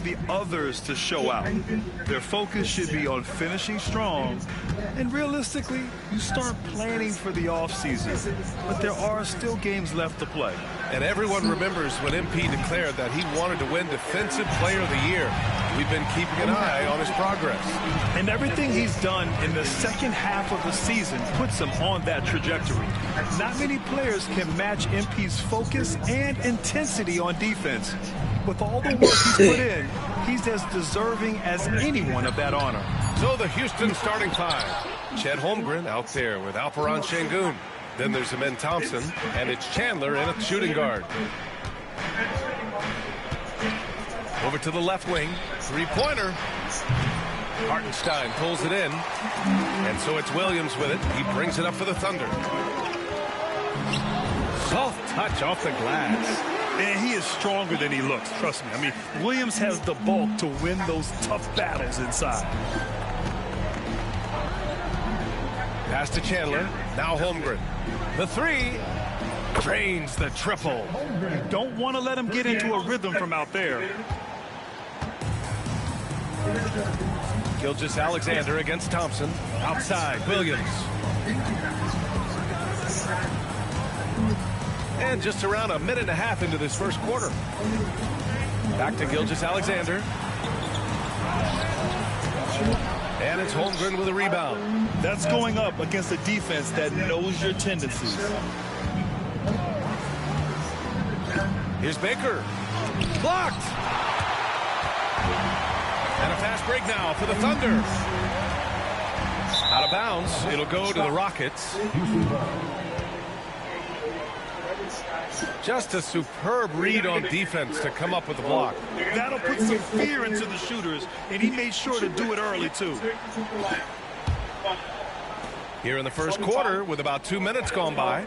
for the others to show out. Their focus should be on finishing strong. And realistically, you start planning for the offseason. But there are still games left to play. And everyone remembers when MP declared that he wanted to win Defensive Player of the Year. We've been keeping an eye on his progress. And everything he's done in the second half of the season puts him on that trajectory. Not many players can match MP's focus and intensity on defense. With all the work he's put in, he's as deserving as anyone of that honor. So the Houston starting five. Chet Holmgren out there with Alperon Şengün. Then there's Amen Thompson, and it's Chandler in at shooting guard. Over to the left wing, three-pointer. Hartenstein pulls it in, and so it's Williams with it. He brings it up for the Thunder. Soft touch off the glass. And he is stronger than he looks, trust me. I mean, Williams has the bulk to win those tough battles inside. Pass to Chandler, now Holmgren. The three drains the triple. You don't want to let him get into a rhythm from out there. Gilgeous-Alexander against Thompson. Outside, Williams. And just around a minute and a half into this first quarter. Back to Gilgeous-Alexander. And it's Holmgren with a rebound. That's going up against a defense that knows your tendencies. Here's Baker. Blocked. And a fast break now for the Thunder. Out of bounds. It'll go to the Rockets. Just a superb read on defense to come up with the block. That'll put some fear into the shooters, and he made sure to do it early, too. Here in the first quarter, with about 2 minutes gone by.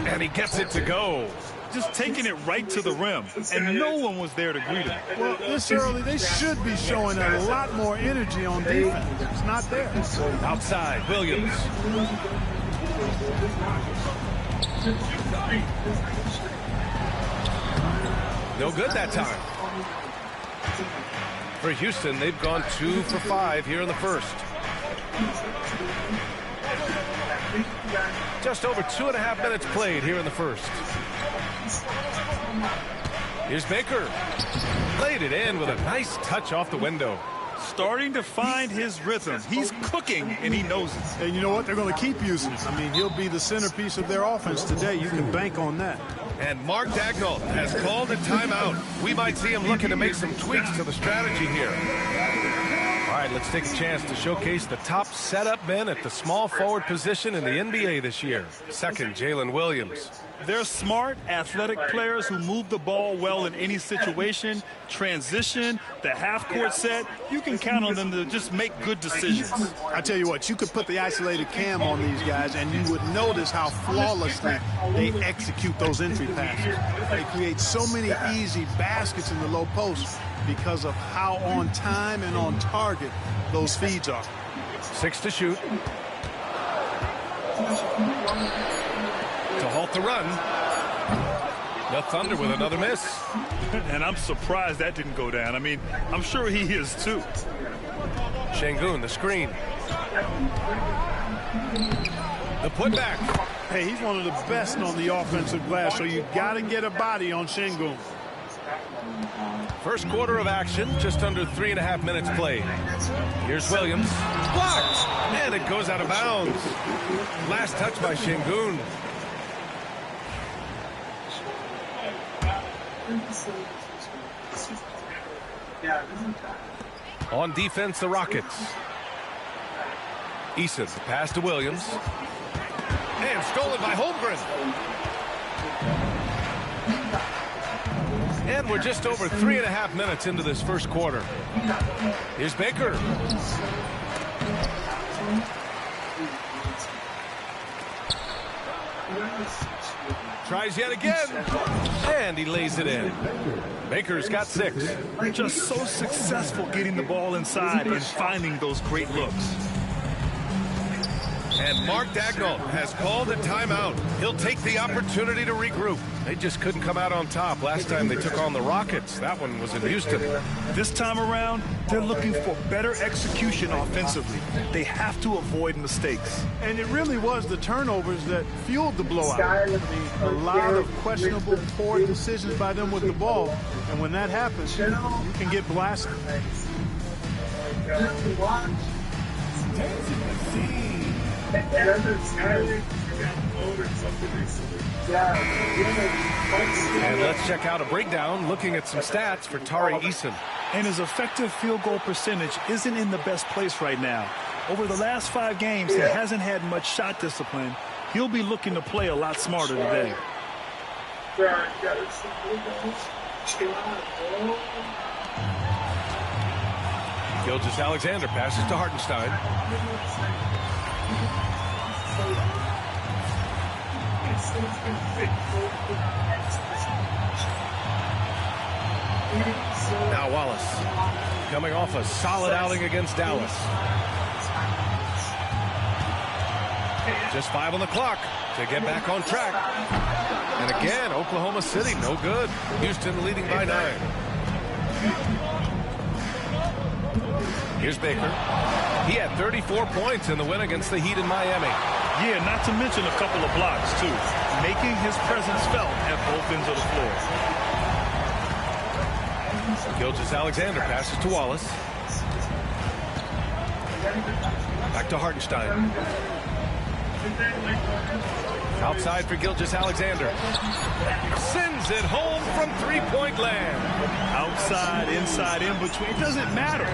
And he gets it to go. Just taking it right to the rim, and no one was there to greet him. Well, this early, they should be showing a lot more energy on defense. It's not there. Outside, Williams. No good that time. For Houston, they've gone 2 for 5 here in the first. Just over 2.5 minutes played here in the first. Here's Baker. Played it in with a nice touch off the window. Starting to find his rhythm. He's cooking, and he knows it. And you know what? They're going to keep using him. I mean, he'll be the centerpiece of their offense today. You can bank on that. And Mark Daigneault has called a timeout. We might see him looking to make some tweaks to the strategy here. All right, let's take a chance to showcase the top setup men at the small forward position in the NBA this year. Second, Jalen Williams. They're smart, athletic players who move the ball well in any situation, transition, the half-court set. You can count on them to just make good decisions. I tell you what, you could put the isolated cam on these guys, and you would notice how flawlessly they execute those entry passes. They create so many easy baskets in the low post because of how on time and on target those feeds are. 6 to shoot. To halt the run. The Thunder with another miss. And I'm surprised that didn't go down. I mean, I'm sure he is too. Şengün, the screen. The putback. Hey, he's one of the best on the offensive glass, so you got to get a body on Şengün. First quarter of action, just under 3.5 minutes played. Here's Williams. Blocked! And it goes out of bounds. Last touch by Şengün. On defense, the Rockets. Eason, the pass to Williams. And stolen by Holmgren. And we're just over 3.5 minutes into this first quarter. Here's Baker. Tries yet again. And he lays it in. Baker's got 6. Just so successful getting the ball inside and finding those great looks. And Mark Dagnall has called a timeout. He'll take the opportunity to regroup. They just couldn't come out on top last time they took on the Rockets. That one was in Houston. This time around, they're looking for better execution offensively. They have to avoid mistakes. And it really was the turnovers that fueled the blowout. I mean, a lot of questionable, poor decisions by them with the ball. And when that happens, you can get blasted. And let's check out a breakdown looking at some stats for Tari Eason. And his effective field goal percentage isn't in the best place right now. Over the last 5 games, he hasn't had much shot discipline. He'll be looking to play a lot smarter today. Gilgeous-Alexander passes to Hartenstein. Now Wallace, coming off a solid outing against Dallas. Just 5 on the clock to get back on track. And again, Oklahoma City, no good. Houston leading by 9. Here's Baker. He had 34 points in the win against the Heat in Miami. Yeah, not to mention a couple of blocks, too, making his presence felt at both ends of the floor. Gilgeous-Alexander passes to Wallace. Back to Hartenstein. Outside for Gilgeous-Alexander. Sends it home from three-point land. Outside, inside, in between, it doesn't matter.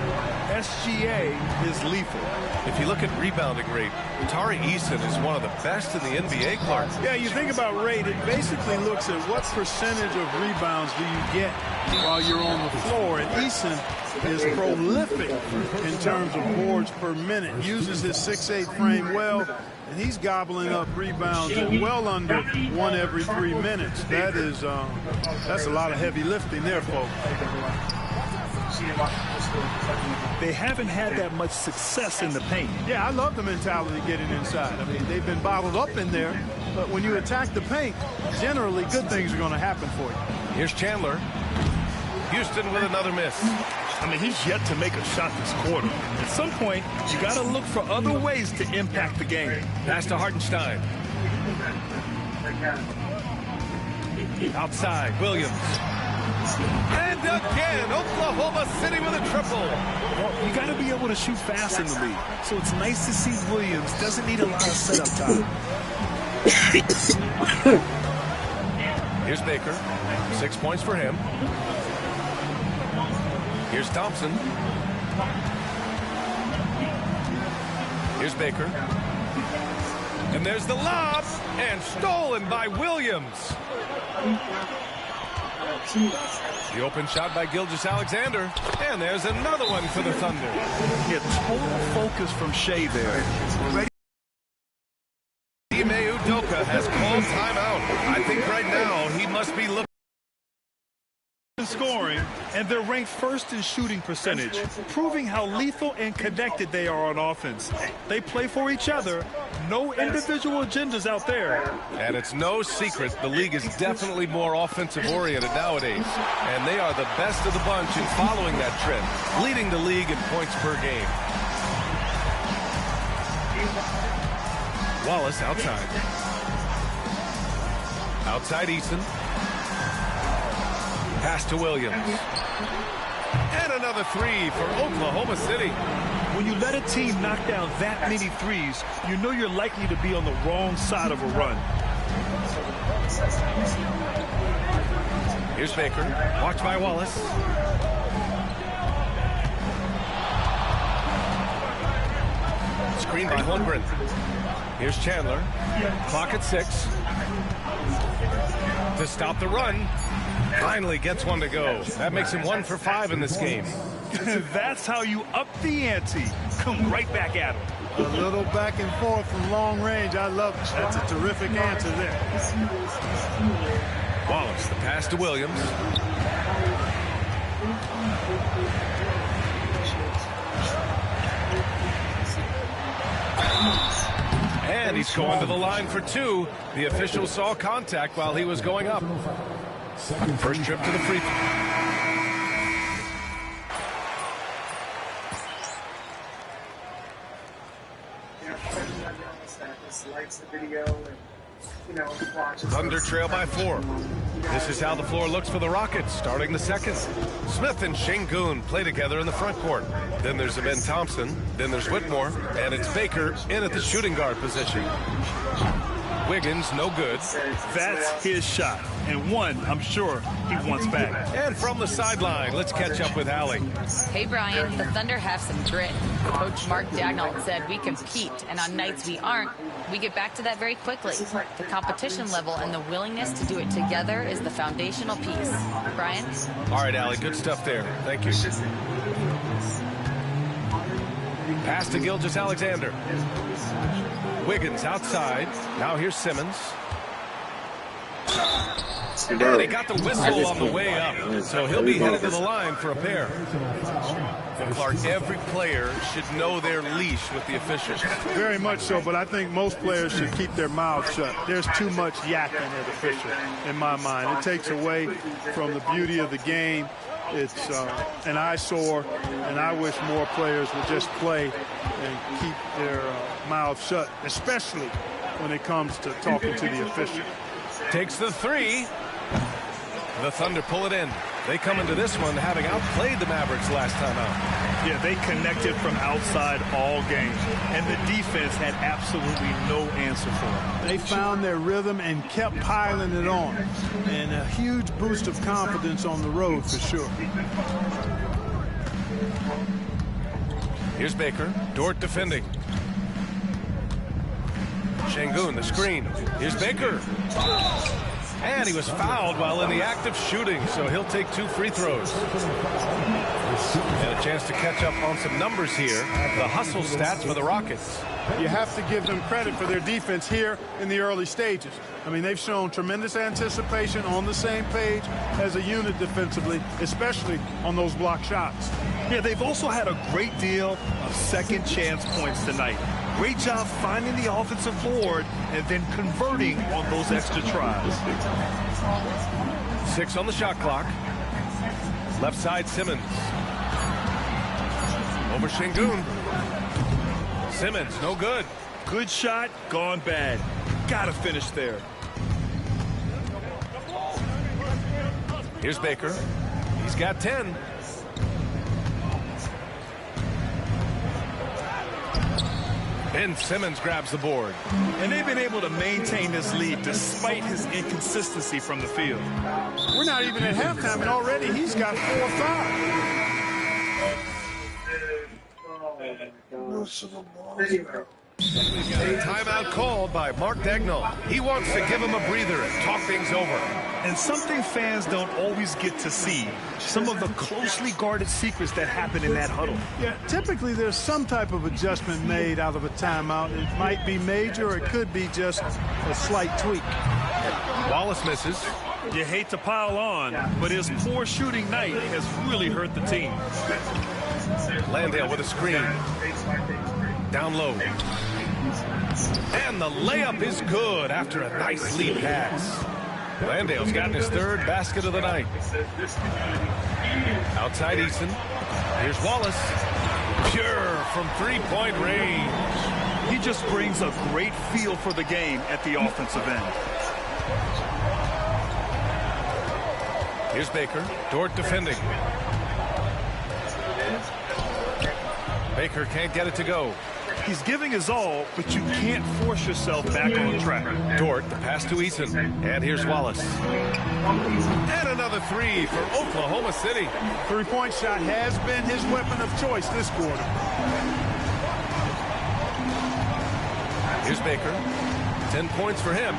SGA is lethal. If you look at rebounding rate, Tari Eason is one of the best in the NBA, Clark. Yeah, you think about rate, it basically looks at what percentage of rebounds do you get while you're on the floor. And Eason is prolific in terms of boards per minute. Uses his 6'8" frame well, and he's gobbling up rebounds at well under 1 every 3 minutes. That's a lot of heavy lifting there, folks. They haven't had that much success in the paint. Yeah, I love the mentality getting inside. I mean, they've been bottled up in there, but when you attack the paint, generally good things are going to happen for you. Here's Chandler. Houston with another miss. I mean, he's yet to make a shot this quarter. At some point, you got to look for other ways to impact the game. Pass to Hartenstein. Outside, Williams. And again, Oklahoma City with a triple. Well, you got to be able to shoot fast in the league. So it's nice to see Williams doesn't need a lot of setup time. Here's Baker. 6 points for him. Here's Thompson. Here's Baker. And there's the lob. And stolen by Williams. The open shot by Gilgeous-Alexander. And there's another one for the Thunder. Yeah, total focus from Shea there. Ime Udoka has called timeout. I think right now he must be looking. Scoring, and they're ranked first in shooting percentage, proving how lethal and connected they are on offense. They play for each other, no individual agendas out there. And it's no secret the league is definitely more offensive-oriented nowadays. And they are the best of the bunch in following that trend, leading the league in points per game. Wallace outside. Outside Eason. Pass to Williams. And another three for Oklahoma City. When you let a team knock down that many threes, you know you're likely to be on the wrong side of a run. Here's Baker. Watched by Wallace. Screen by Holmgren. Here's Chandler. Clock at 6. To stop the run. Finally gets one to go. That makes him 1 for 5 in this game. That's how you up the ante. Come right back at him. A little back and forth from long range. I love it. That's a terrific answer there. Wallace, the pass to Williams. And he's going to the line for two. The official saw contact while he was going up. First trip to the free throw. Thunder trail by 4. This is how the floor looks for the Rockets starting the second. Smith and Şengün play together in the front court. Then there's Ben Thompson. Then there's Whitmore. And it's Baker in at the shooting guard position. Wiggins, no good. That's his shot, and one I'm sure he wants back. And from the sideline, let's catch up with Allie. Hey, Brian, the Thunder have some grit. Coach Mark Daigneault said we compete, and on nights we aren't, we get back to that very quickly. The competition level and the willingness to do it together is the foundational piece. Brian? All right, Allie, good stuff there. Thank you. Pass to Gilgeous-Alexander. Wiggins outside. Now here's Simmons. And he got the whistle on the way up, so he'll be headed to the line for a pair. Clark, every player should know their leash with the officials. Very much so, but I think most players should keep their mouths shut. There's too much yakking at officials, in my mind. It takes away from the beauty of the game. It's an eyesore, and I wish more players would just play and keep their mouths shut, especially when it comes to talking to the official. Takes the three. The Thunder pull it in. They come into this one having outplayed the Mavericks last time out. Yeah, they connected from outside all game, and the defense had absolutely no answer for them. They found their rhythm and kept piling it on, and a huge boost of confidence on the road for sure. Here's Baker. Dort defending. Şengün, the screen. Here's Baker. And he was fouled while in the act of shooting, so he'll take 2 free throws. And a chance to catch up on some numbers here. The hustle stats for the Rockets. You have to give them credit for their defense here in the early stages. I mean, they've shown tremendous anticipation, on the same page as a unit defensively, especially on those block shots. Yeah, they've also had a great deal of second chance points tonight. Great job finding the offensive board and then converting on those extra tries. 6 on the shot clock. Left side, Simmons. Over Şengün. Simmons, no good. Good shot, gone bad. Gotta finish there. Here's Baker. He's got 10. Ben Simmons grabs the board. And they've been able to maintain this lead despite his inconsistency from the field. We're not even at halftime, and already he's got 4 or 5. Timeout called by Mark Daigneault. He wants to give him a breather and talk things over. And something fans don't always get to see, some of the closely guarded secrets that happen in that huddle. Yeah, typically there's some type of adjustment made out of a timeout. It might be major, or it could be just a slight tweak. Wallace misses. You hate to pile on, but his poor shooting night has really hurt the team. Landale with a screen. Down low. And the layup is good after a nice lead pass. Landale's gotten his 3rd basket of the night. Outside Eason. Here's Wallace. Pure from 3-point range. He just brings a great feel for the game at the offensive end. Here's Baker. Dort defending. Baker can't get it to go. He's giving his all, but you can't force yourself back on track. Dort, the pass to Eason. And here's Wallace. And another 3 for Oklahoma City. 3-point shot has been his weapon of choice this quarter. Here's Baker. 10 points for him.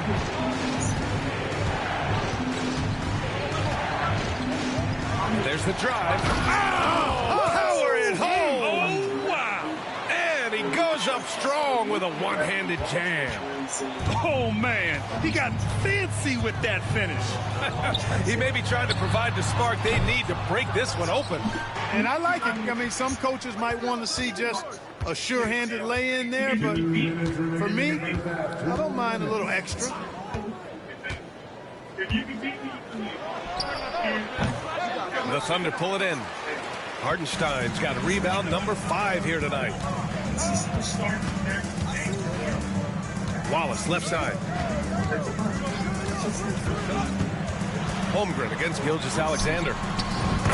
There's the drive. Oh, power it home. Oh, wow. And he goes draws up strong with a one-handed jam. Oh, man, he got fancy with that finish. He may be trying to provide the spark they need to break this one open. And I like it. I mean, some coaches might want to see just a sure-handed lay-in there, but for me, I don't mind a little extra. The Thunder pull it in. Hartenstein's got rebound number 5 here tonight. Wallace, left side. Holmgren against Gilgeous-Alexander.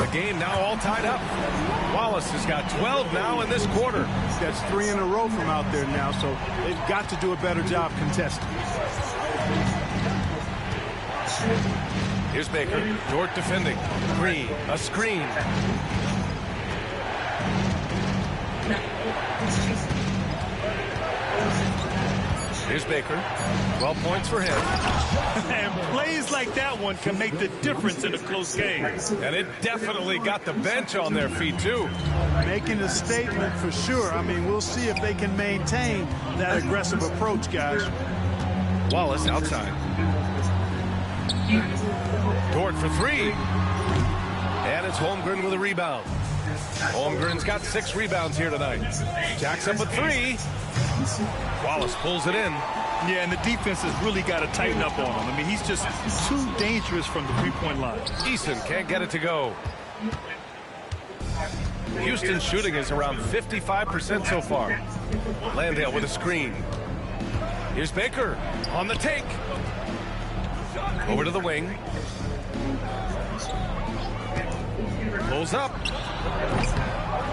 The game now all tied up. Wallace has got 12 now in this quarter. That's 3 in a row from out there now, so they've got to do a better job contesting. Here's Baker. Dort defending. Green, a screen. Here's Baker. 12 points for him. And plays like that one can make the difference in a close game. And it definitely got the bench on their feet, too. Making a statement for sure. I mean, we'll see if they can maintain that aggressive approach, guys. Wallace outside. Dort for 3. And it's Holmgren with a rebound. Holmgren's got 6 rebounds here tonight. Jacks up a 3. Wallace pulls it in. Yeah, and the defense has really got to tighten up on him. I mean, he's just too dangerous from the three-point line. Eason can't get it to go. Houston's shooting is around 55% so far. Landale with a screen. Here's Baker on the take. Over to the wing. Pulls up.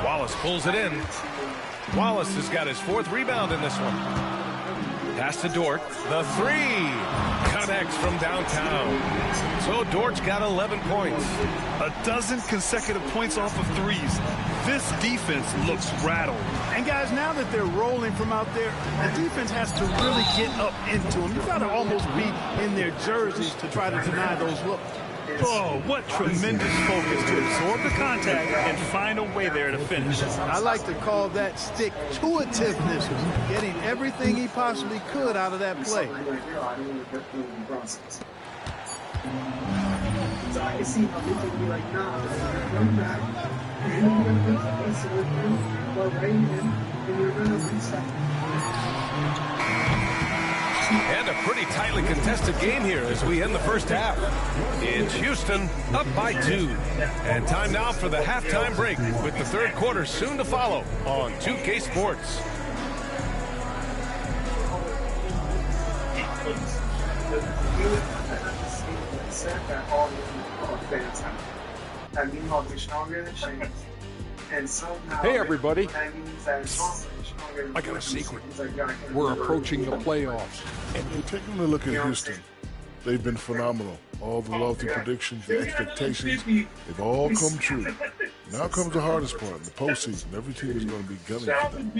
Wallace pulls it in. Wallace has got his 4th rebound in this one. Pass to Dort. The 3 connects from downtown. So Dort's got 11 points. A dozen consecutive points off of threes. This defense looks rattled. And guys, now that they're rolling from out there, the defense has to really get up into them. You've got to almost be in their jerseys to try to deny those looks. Oh, what tremendous focus to absorb the contact and find a way there to finish. I like to call that stick-to-itiveness, getting everything he possibly could out of that play. And a pretty tightly contested game here as we end the first half. It's Houston up by 2. And time now for the halftime break with the third quarter soon to follow on 2K Sports. Hey everybody, I got a secret. We're approaching the playoffs. And we're taking a look at Houston. They've been phenomenal. All the lofty predictions, the expectations, they've all come true. Now comes the hardest part, the postseason. Every team is going to be gunning for them.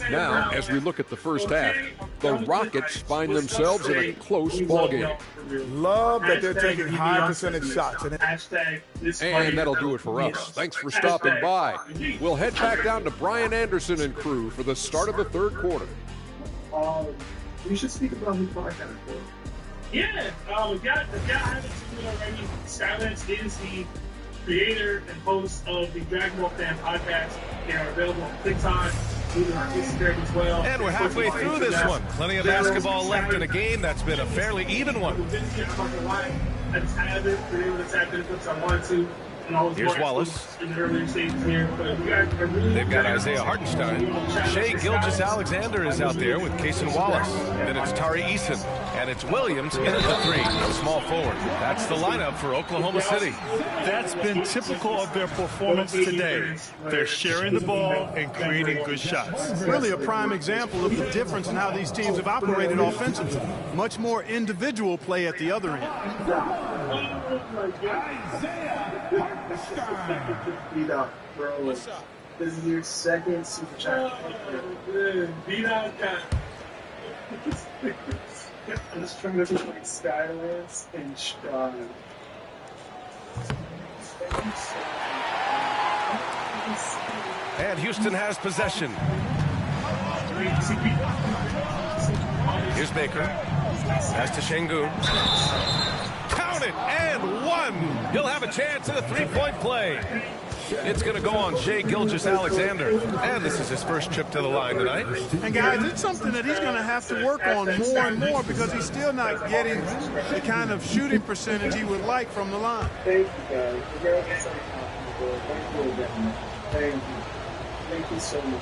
Now, as we look at the first half, the Rockets find themselves in a close ballgame. Love that they're taking high percentage shots. And that'll do it for us. Thanks for stopping by. We'll head back down to Brian Anderson and crew for the start of the third quarter. We should speak about who bought that for. Yeah, if y'all haven't seen it already, Skylance is the creator and host of the Dragon Ball Fan podcast. They are available on TikTok, either on Instagram as well. And we're halfway through this one. Plenty of basketball left in a game that's been a fairly even one. I just have it. We're able to tap into it if I want to. Here's Wallace. In the earlier stages here, but they've got Isaiah Hartenstein. Shea Gilgeous-Alexander is out there with Cason Wallace. Then it's Tari Eason. And it's Williams in at the 3, small forward. That's the lineup for Oklahoma City. That's been typical of their performance today. They're sharing the ball and creating good shots. Really a prime example of the difference in how these teams have operated offensively. Much more individual play at the other end. This is your second super chat. I'm just trying to think like Skylance and Strahd. And Houston has possession. Here's Baker. Pass to Şengün. Count it, and one. He'll have a chance at a three-point play. It's going to go on Shai Gilgeous-Alexander. And this is his first trip to the line tonight. And guys, it's something that he's going to have to work on more and more because he's still not getting the kind of shooting percentage he would like from the line. Thank you so much.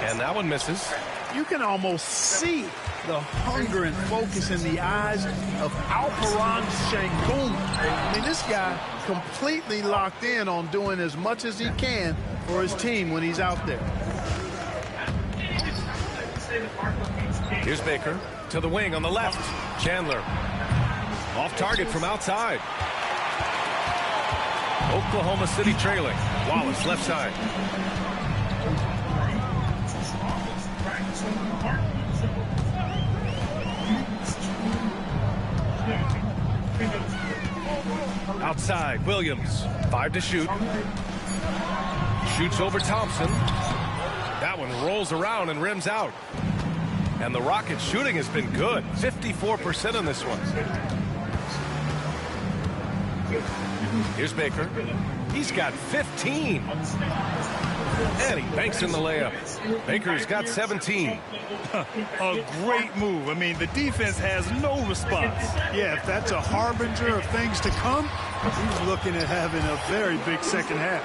And that one misses. You can almost see the hunger and focus in the eyes of Alperen Şengün. I mean, this guy completely locked in on doing as much as he can for his team when he's out there. Here's Baker to the wing on the left. Chandler off target from outside. Oklahoma City trailing. Wallace left side. Outside, Williams. 5 to shoot. Shoots over Thompson. That one rolls around and rims out. And the Rockets' shooting has been good. 54% on this one. Here's Baker. He's got 15. And he banks in the layup. Baker's got 17. A great move. I mean, the defense has no response. Yeah, if that's a harbinger of things to come, he's looking at having a very big second half.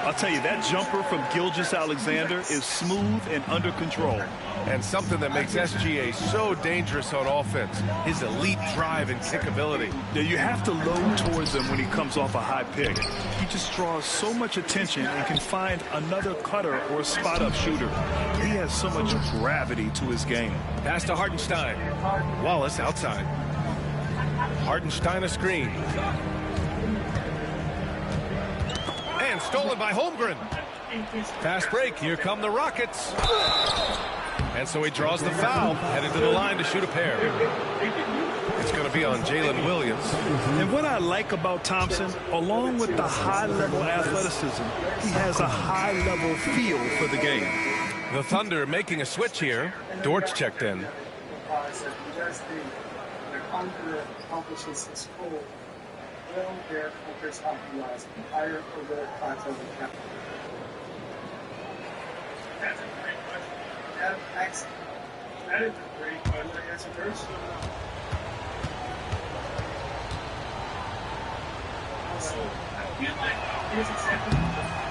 I'll tell you, that jumper from Gilgeous-Alexander is smooth and under control. And something that makes SGA so dangerous on offense, his elite drive and kick ability. Now, you have to load towards him when he comes off a high pick. He just draws so much attention and can find another cutter or spot-up shooter. He has so much gravity to his game. Pass to Hartenstein. Wallace outside. Hartenstein a screen. And stolen by Holmgren. Fast break. Here come the Rockets. And so he draws the foul, headed to the line to shoot a pair. It's going to be on Jalen Williams. And what I like about Thompson, along with the high-level athleticism, he has a high-level feel for the game. The Thunder making a switch here. Dort's checked in. That is a great question.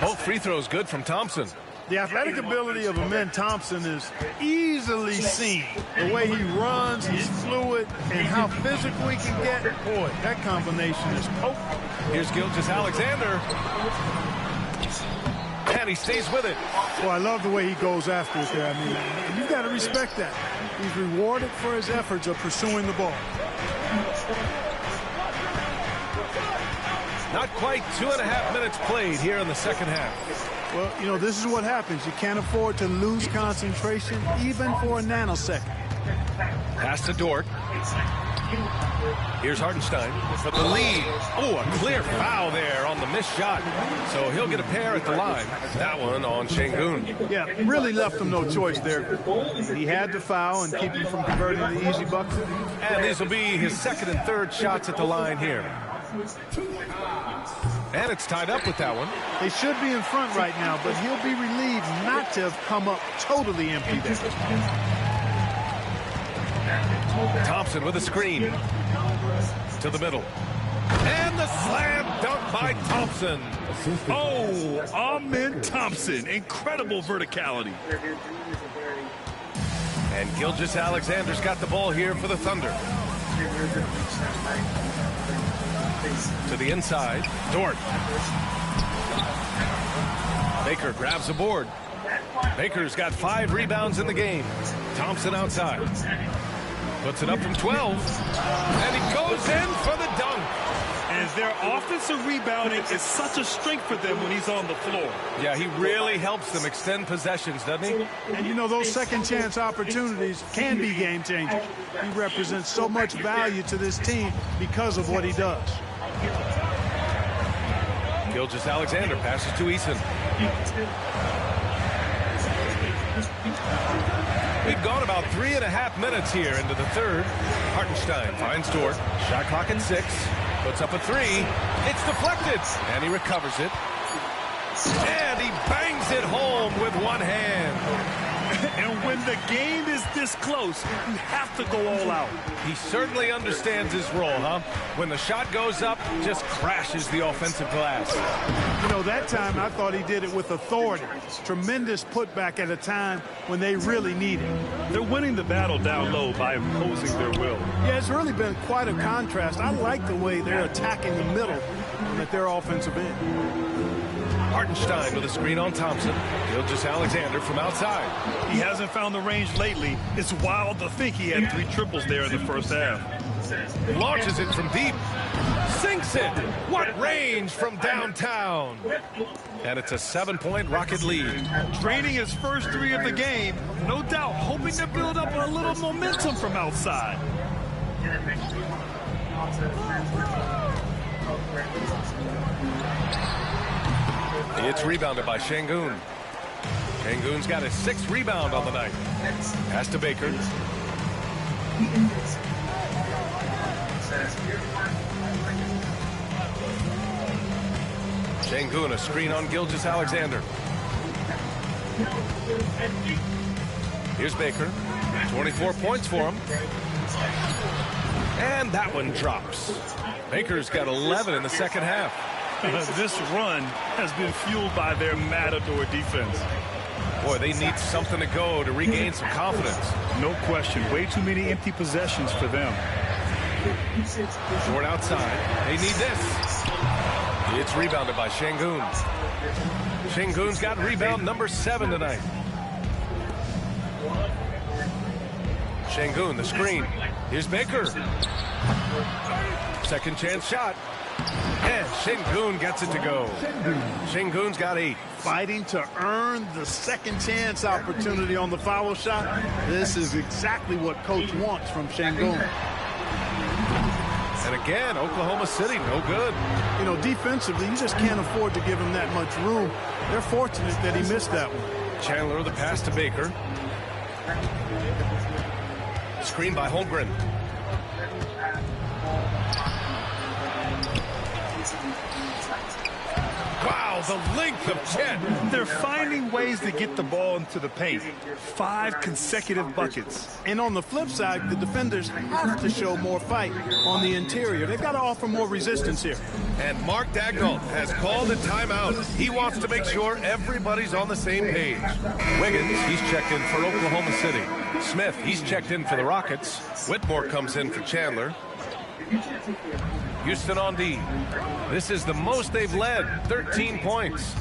Both free throws good from Thompson. The athletic ability of Amen Thompson is easily seen. The way he runs, he's fluid, and how physical he can get. Boy, that combination is potent. Here's Gilgeous-Alexander. And he stays with it. Well, I love the way he goes after it there. I mean, you've got to respect that. He's rewarded for his efforts of pursuing the ball. Not quite 2.5 minutes played here in the second half. Well, you know, this is what happens. You can't afford to lose concentration even for a nanosecond. Pass to Dort. Here's Hartenstein for the lead. Oh, a clear foul there on the missed shot. So he'll get a pair at the line. That one on Şengün. Yeah, really left him no choice there. He had to foul and keep him from converting the easy bucket. And these will be his second and third shots at the line here. And it's tied up with that one. They should be in front right now, but he'll be relieved not to have come up totally empty there. Thompson with a screen to the middle. And the slam dunk by Thompson. Oh, Amen Thompson. Incredible verticality. And Gilgeous-Alexander's got the ball here for the Thunder. To the inside. Dort. Baker grabs the board. Baker's got 5 rebounds in the game. Thompson outside. Puts it up from 12. And he goes in for the dunk. And their offensive rebounding is such a strength for them when he's on the floor. Yeah, he really helps them extend possessions, doesn't he? And you know, those second chance opportunities can be game changers. He represents so much value to this team because of what he does. Gilgeous-Alexander passes to Eason. We've gone about 3.5 minutes here into the third. Hartenstein finds Dort. Shot clock at 6. Puts up a 3. It's deflected. And he recovers it. And he bangs it home with one hand. And when the game is this close, you have to go all out. He certainly understands his role, huh? When the shot goes up, just crashes the offensive glass. You know, that time I thought he did it with authority. Tremendous putback at a time when they really need it. They're winning the battle down low by imposing their will. Yeah, it's really been quite a contrast. I like the way they're attacking the middle at their offensive end. Hartenstein with a screen on Thompson. Gilgeous-Alexander from outside. He hasn't found the range lately. It's wild to think he had 3 triples there in the first half. Launches it from deep. Sinks it. What range from downtown. And it's a 7-point Rocket lead. Draining his first 3 of the game. No doubt hoping to build up a little momentum from outside. It's rebounded by Şengün. Şengün's got his 6th rebound on the night. Pass to Baker. Şengün, a screen on Gilgeous-Alexander. Here's Baker. 24 points for him. And that one drops. Baker's got 11 in the second half. This run has been fueled by their matador defense. Boy, they need something to go to regain some confidence. No question. Way too many empty possessions for them. Short outside. They need this. It's rebounded by Şengün. Şengün's got rebound number 7 tonight. Şengün, the screen. Here's Baker. Second chance shot. And Şengün gets it to go. Şengün's got 8. Fighting to earn the second chance opportunity on the foul shot. This is exactly what coach wants from Şengün. And again, Oklahoma City, no good. You know, defensively, you just can't afford to give him that much room. They're fortunate that he missed that one. Chandler, the pass to Baker. Screen by Holmgren. Wow, the length of Chet. They're finding ways to get the ball into the paint. 5 consecutive buckets. And on the flip side, the defenders have to show more fight on the interior. They've got to offer more resistance here. And Mark Daigneault has called a timeout. He wants to make sure everybody's on the same page. Wiggins, he's checked in for Oklahoma City. Smith, he's checked in for the Rockets. Whitmore comes in for Chandler. Houston on D. This is the most they've led, 13 points.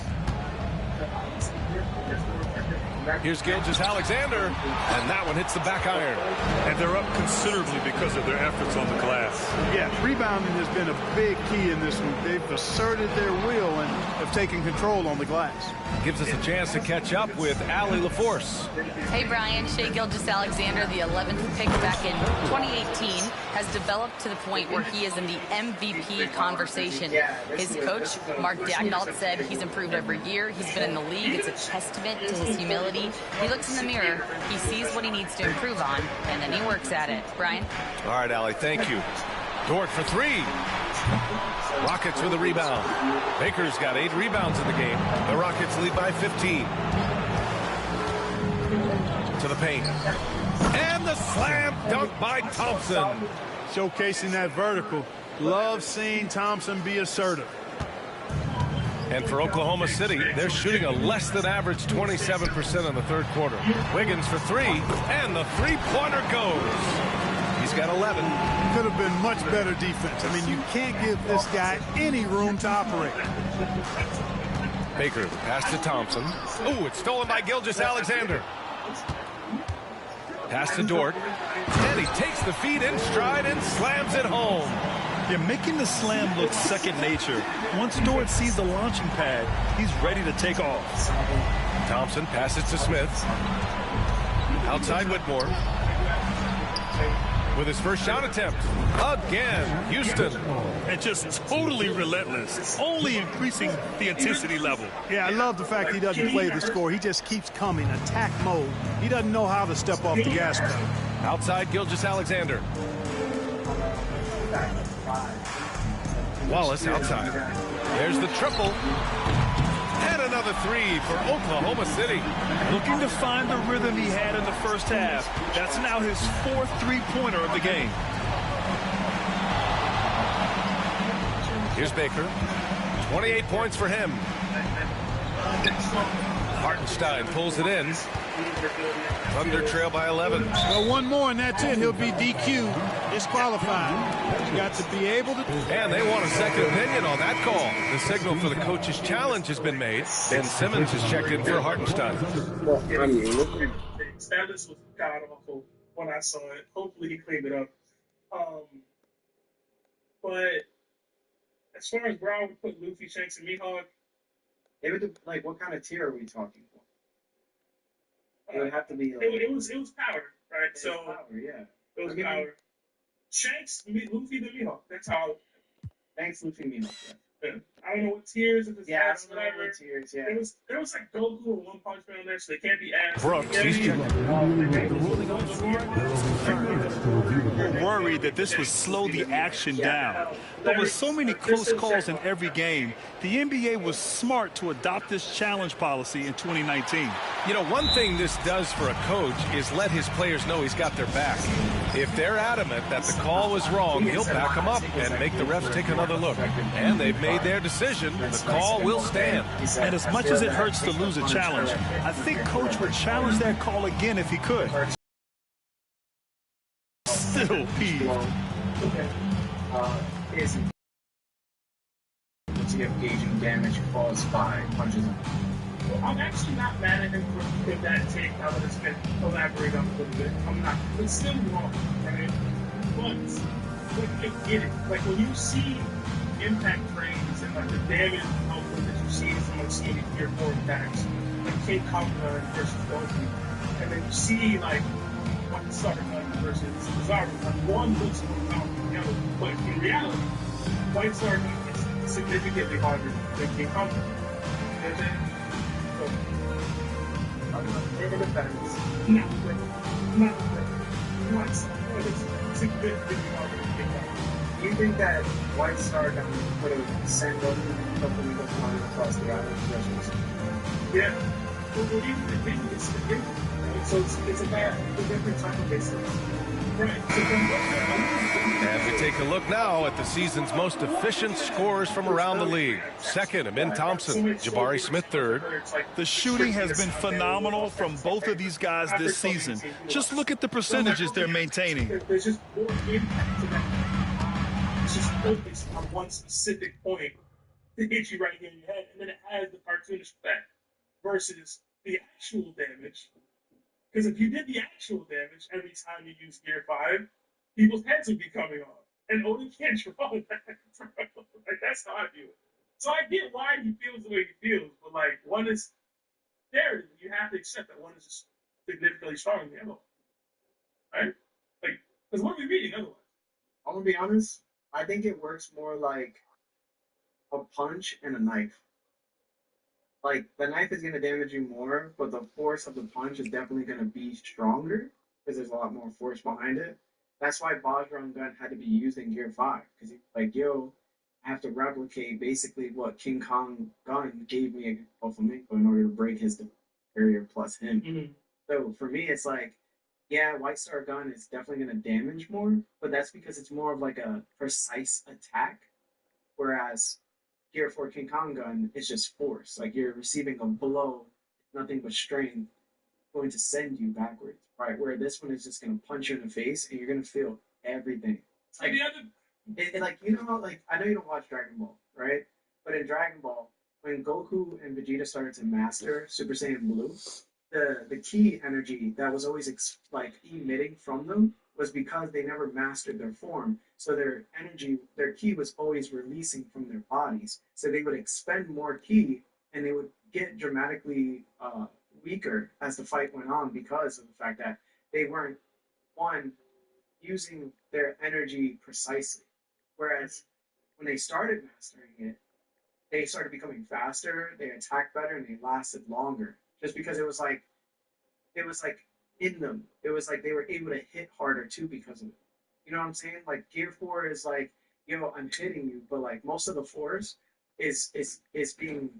Here's Gilgeous-Alexander, and that one hits the back iron. And they're up considerably because of their efforts on the glass. Yeah, rebounding has been a big key in this one. They've asserted their will and have taken control on the glass. Gives us a chance to catch up with Allie LaForce. Hey, Brian. Shai Gilgeous-Alexander, the 11th pick back in 2018, has developed to the point where he is in the MVP conversation. His coach, Mark Daigneault, said he's improved every year. He's been in the league. It's a testament to his humility. He looks in the mirror, he sees what he needs to improve on, and then he works at it. Brian? All right, Allie, thank you. Dort for 3. Rockets with a rebound. Baker's got 8 rebounds in the game. The Rockets lead by 15. To the paint. And the slam dunk by Thompson. Showcasing that vertical. Love seeing Thompson be assertive. And for Oklahoma City, they're shooting a less than average 27% in the third quarter. Wiggins for 3, and the three-pointer goes. He's got 11. Could have been much better defense. I mean, you can't give this guy any room to operate. Baker, pass to Thompson. Oh, it's stolen by Gilgeous-Alexander. Pass to Dort. And he takes the feed in stride and slams it home. You're making the slam look second nature. Once Dort sees the launching pad, he's ready to take off. Thompson passes to Smith. Outside Whitmore. with his first shot attempt. Again, Houston. And just totally relentless, only increasing the intensity level. Yeah, I love the fact he doesn't play the score. He just keeps coming, attack mode. He doesn't know how to step off the gas pedal. Outside Gilgeous-Alexander. Wallace outside. There's the triple. And another three for Oklahoma City. Looking to find the rhythm he had in the first half. That's now his 4th three-pointer of the game. Here's Baker. 28 points for him. Hartenstein pulls it in. Thunder trail by 11. Well, one more and that's it. He'll be DQ, disqualified. He's got to be able to. And they want a second opinion on that call. The signal for the coach's challenge has been made. Ben Simmons has checked in for Hartenstein. The status was god awful when I saw it. Hopefully he cleaned it up. But as far as Brown would put Luffy, Shanks, and Mihawk, it would, like, what kind of tier are we talking for? It would have to be like, it was power, right? So power, yeah. It was power. Shanks, Luffy, then Mihawk. That's how. Thanks, Luffy, Mihawk. Yeah. I don't know what tiers, if it's ass, I don't know what tiers, yeah. There was like Goku and One Punch Man on there, so they can't be ass. Brooks, we're worried that this would slow the action down. But with so many close calls in every game, the NBA was smart to adopt this challenge policy in 2019. You know, one thing this does for a coach is let his players know he's got their back. If they're adamant that the call was wrong, he'll back them up and make the refs take another look. And they've made their decision. The call will stand. And as much as it hurts to lose a challenge, I think Coach would challenge that call again if he could. Still peeved. To get gauging damage caused by punches. I'm actually not mad at him for that take. Now that it's been elaborated on a little bit, I'm not. It's still wrong, right? But I get it. Like when you see impact frames and like the damage output that you see from like seeing Gear 4 attacks, like King Kong versus Goku, and then you see like White Star versus Zaru, like one looks more powerful than the other, but in reality, White Star is significantly harder than King Kong. It depends. Not White Star is significantly harder than King Kong. Do you think that White Star would have sent up something across the island? Yeah. Well, even it's different. So it's about a different type of business. Right. And we take a look now at the season's most efficient scorers from around the league. Second, Amin Thompson. Jabari Smith third. The shooting has been phenomenal from both of these guys this season. Just look at the percentages they're maintaining. There's just more impact to that. It's just focused on one specific point to hit you right here in your head, and then it has the cartoonish effect versus the actual damage. Because if you did the actual damage every time you use Gear 5, people's heads would be coming off. And only can't draw that. Like, that's how I feel. So I get why he feels the way he feels, but, like, one is there. You have to accept that one is just significantly stronger than the other. Right? Like, because what are we reading otherwise? I'm going to be honest. I think it works more like a punch and a knife. Like, the knife is going to damage you more, but the force of the punch is definitely going to be stronger because there's a lot more force behind it. That's why Bajrang gun had to be used in Gear 5. Because, like, I have to replicate basically what King Kong gun gave me a flamenco in order to break his barrier plus him. Mm-hmm. So, for me, it's like, yeah, White Star gun is definitely going to damage more, but that's because it's more of like a precise attack. Whereas Gear 4 King Kong gun is just force. Like, you're receiving a blow, nothing but strength, going to send you backwards, right? Where this one is just going to punch you in the face, and you're going to feel everything. Like, like, you know how, like, I know you don't watch Dragon Ball, right? But in Dragon Ball, when Goku and Vegeta started to master Super Saiyan Blue, the key energy that was always, emitting from them was because they never mastered their form. So their energy, their ki was always releasing from their bodies. So they would expend more ki, and they would get dramatically weaker as the fight went on because of the fact that they weren't, one, using their energy precisely. Whereas when they started mastering it, they started becoming faster, they attacked better, and they lasted longer. Just because it was like in them. It was like they were able to hit harder too because of it. You know what I'm saying? Like Gear 4 is like, yo, I'm hitting you, but like most of the force is being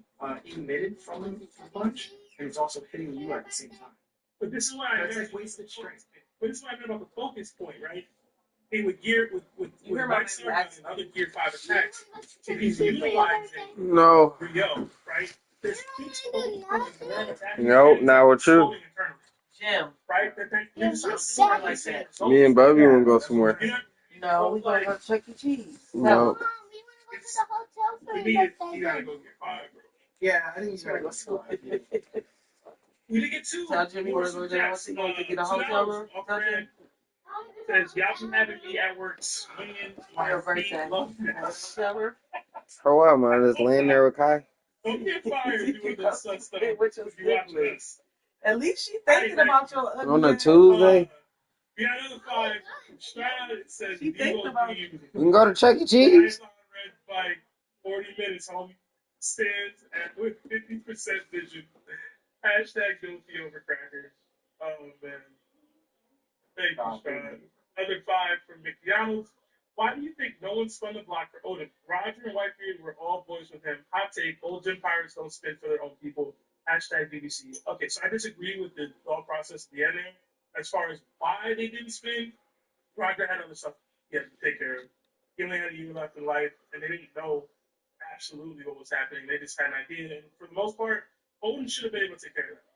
emitted from the punch, and it's also hitting you at the same time. But this is why That's like wasted strength. But this is what I meant about the focus point, right? Hey, with White Star and other Gear 5 attacks, if he's utilizing Rio, right? There's two total points of attacking. Nope, not with you. Jim, right? Me and Bubby want to go somewhere. No, we gotta go to Chuck E. Cheese. No. You gotta go get 5, bro. Yeah, I think he's gotta go somewhere. We did get 2. Tell Jimmy we're going to get a hotel room. Says, y'all been having me at work swinging my birthday. For what, man? Just laying there with Kai? Don't get fired doing this stuff. Which is ridiculous. At least she's thinking about your ugly. On a Tuesday? We got another 5 from Stroud. It says, she thinking about you. We can go to Chuck E. Cheese. By 40 minutes, homie. Stands at with 50% vision. Hashtag guilty over crackers. Oh, man. Thank you, Stroud. Another 5 from McDonald's. Why do you think no one spun the block for Odin? Roger and Whitebeard were all boys with him. Hot take, old gym pirates don't spin for their own people. Hashtag BBC. Okay, so I disagree with the thought process at the end there. As far as why they didn't spin, Roger had other stuff he had to take care of. He only had a year left in life, and they didn't know absolutely what was happening. They just had an idea, and for the most part, Odin should have been able to take care of that.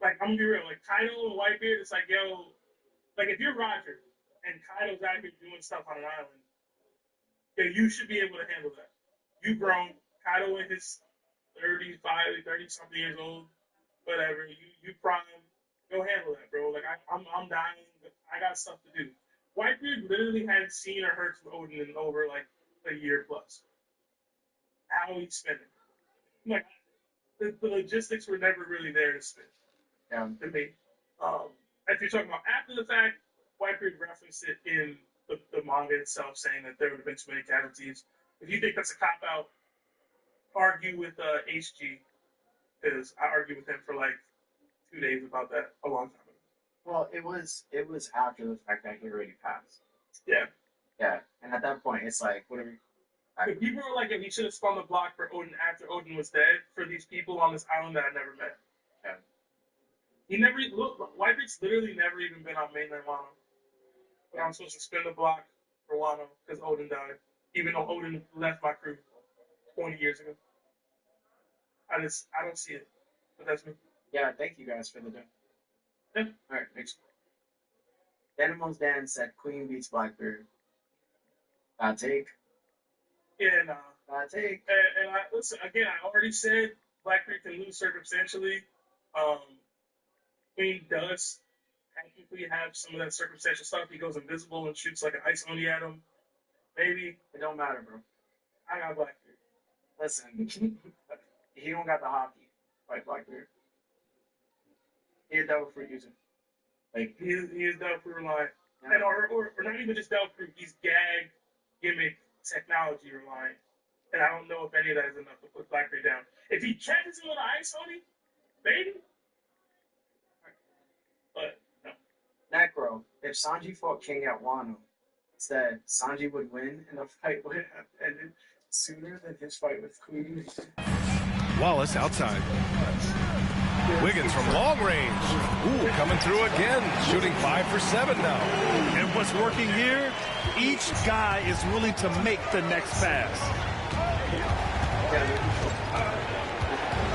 Like, I'm gonna be real, like, Kaido and Whitebeard, it's like, yo, like, if you're Roger, and Kaido's out here doing stuff on an island, yeah, you should be able to handle that. You've grown. Kaido in his 30-something years old, whatever. You prime. Go handle that, bro. Like, I'm dying. I got stuff to do. Whitebeard literally hadn't seen or heard from Odin in over, like, a year plus. How he's spending. Like, the logistics were never really there to spend. Yeah. To me. If you're talking about after the fact, Whitebeard referenced it in the manga itself, saying that there would have been too many casualties. If you think that's a cop-out, argue with HG, because I argued with him for like 2 days about that a long time ago. Well, it was after the fact that he already passed. Yeah. Yeah, and at that point, it's like, whatever. If people were like, if he should have spun the block for Odin after Odin was dead, for these people on this island that I never met. Yeah. He never, look, Whitebeard's literally never even been on mainland Wano. But I'm supposed to spin the block for Wano because Odin died, even though Odin left my crew 20 years ago. I don't see it, but that's me. Yeah, thank you guys for the day. Yeah. All right, next. Denimon's Dan said Queen beats Blackbeard. Bad take. Yeah, nah. Bad take. And I listen again. I already said Blackbeard can lose circumstantially. Queen does technically have some of that circumstantial stuff. He goes invisible and shoots like an ice oni at him. Maybe. It don't matter, bro. I got Blackbeard. Listen, he don't got the hockey like Blackbeard. He a devil fruit user. Like he is devil fruit reliant. Yeah. And or not even just devil fruit, he's gag, gimmick, technology reliant. And I don't know if any of that is enough to put Blackbeard down. If he catches him with an ice oni, maybe. But no. Necro, if Sanji fought King at Wano, instead Sanji would win and the fight would have ended sooner than his fight with Queen. Wallace outside. Wiggins from long range. Ooh, coming through again. Shooting 5 for 7 now. And what's working here? Each guy is willing to make the next pass.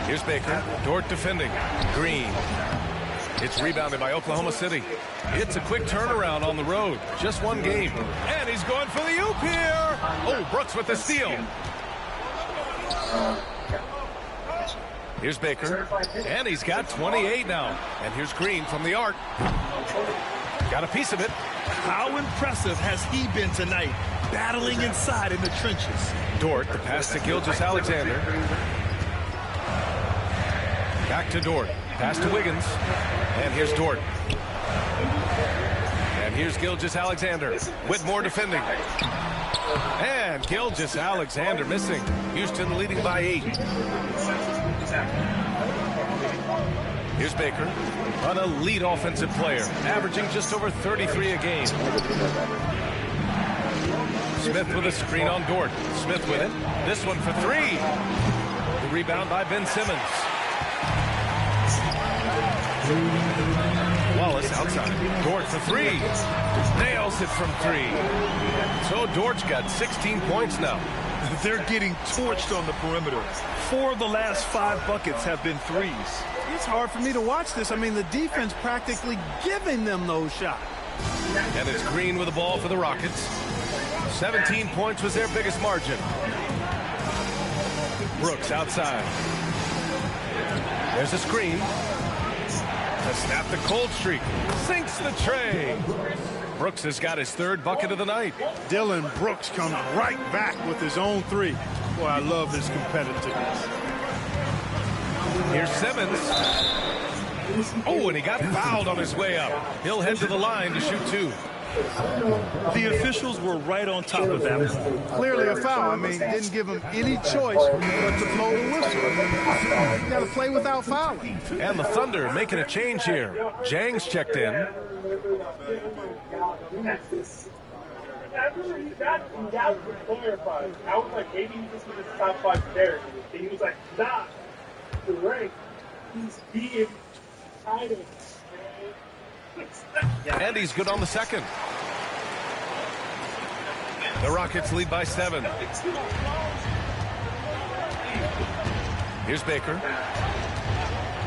Here's Baker. Dort defending. Green. It's rebounded by Oklahoma City. It's a quick turnaround on the road. Just one game. And he's going for the oop here. Oh, Brooks with the steal. Here's Baker. And he's got 28 now. And here's Green from the arc. Got a piece of it. How impressive has he been tonight, battling inside in the trenches? Dort, the pass to Gilgeous-Alexander. Back to Dort. Pass to Wiggins. And here's Dort. And Here's Gilgeous-Alexander. Whitmore defending. And Gilgeous-Alexander missing. Houston leading by 8. Here's Baker, an elite offensive player, averaging just over 33 a game. Smith with a screen on Dort. Smith with it. This one for 3. The rebound by Ben Simmons. Wallace outside. Dort for 3. Nails it from 3. So Dort's got 16 points now. They're getting torched on the perimeter. 4 of the last 5 buckets have been threes. It's hard for me to watch this. I mean, the defense practically giving them those shots. And it's Green with the ball for the Rockets. 17 points was their biggest margin. Brooks outside. There's a screen. To snap the cold streak. Sinks the tray. Brooks has got his 3rd bucket of the night. Dylan Brooks comes right back with his own 3. Boy, I love his competitiveness. Here's Simmons. Oh, and he got fouled on his way up. He'll head to the line to shoot 2. The officials were right on top of that. Clearly a foul. I mean, didn't give him any choice but to blow the whistle. You got to play without fouling. And the Thunder making a change here. Jang's checked in. After that was clarified. I was like, maybe he just was his top 5 there. And he was like, nah, the rank. He's being tied. And he's good on the 2nd. The Rockets lead by 7. Here's Baker.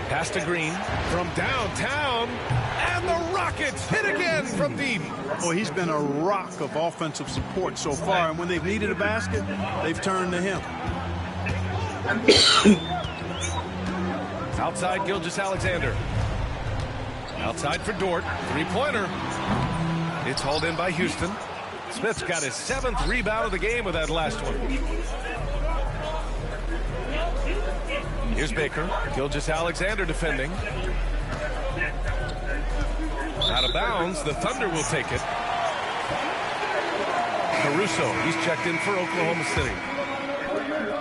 Pass to Green from downtown. And the Rockets hit again from deep. Well, he's been a rock of offensive support so far. And when they've needed a basket, they've turned to him. Outside Gilgeous-Alexander. Outside for Dort. 3-pointer. It's hauled in by Houston. Smith's got his 7th rebound of the game with that last one. Here's Baker. Gilgeous-Alexander defending. Out of bounds. The Thunder will take it. Caruso. He's checked in for Oklahoma City.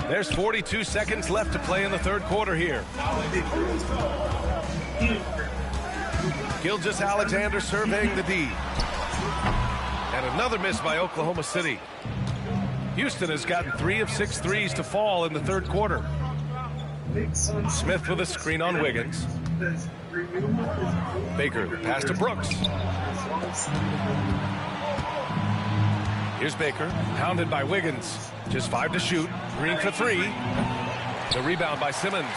There's 42 seconds left to play in the 3rd quarter here. Gilgeous-Alexander surveying the D. And another miss by Oklahoma City. Houston has gotten 3 of 6 threes to fall in the 3rd quarter. Smith with a screen on Wiggins. Baker, pass to Brooks. Here's Baker, pounded by Wiggins. Just 5 to shoot. Green for 3. The rebound by Simmons.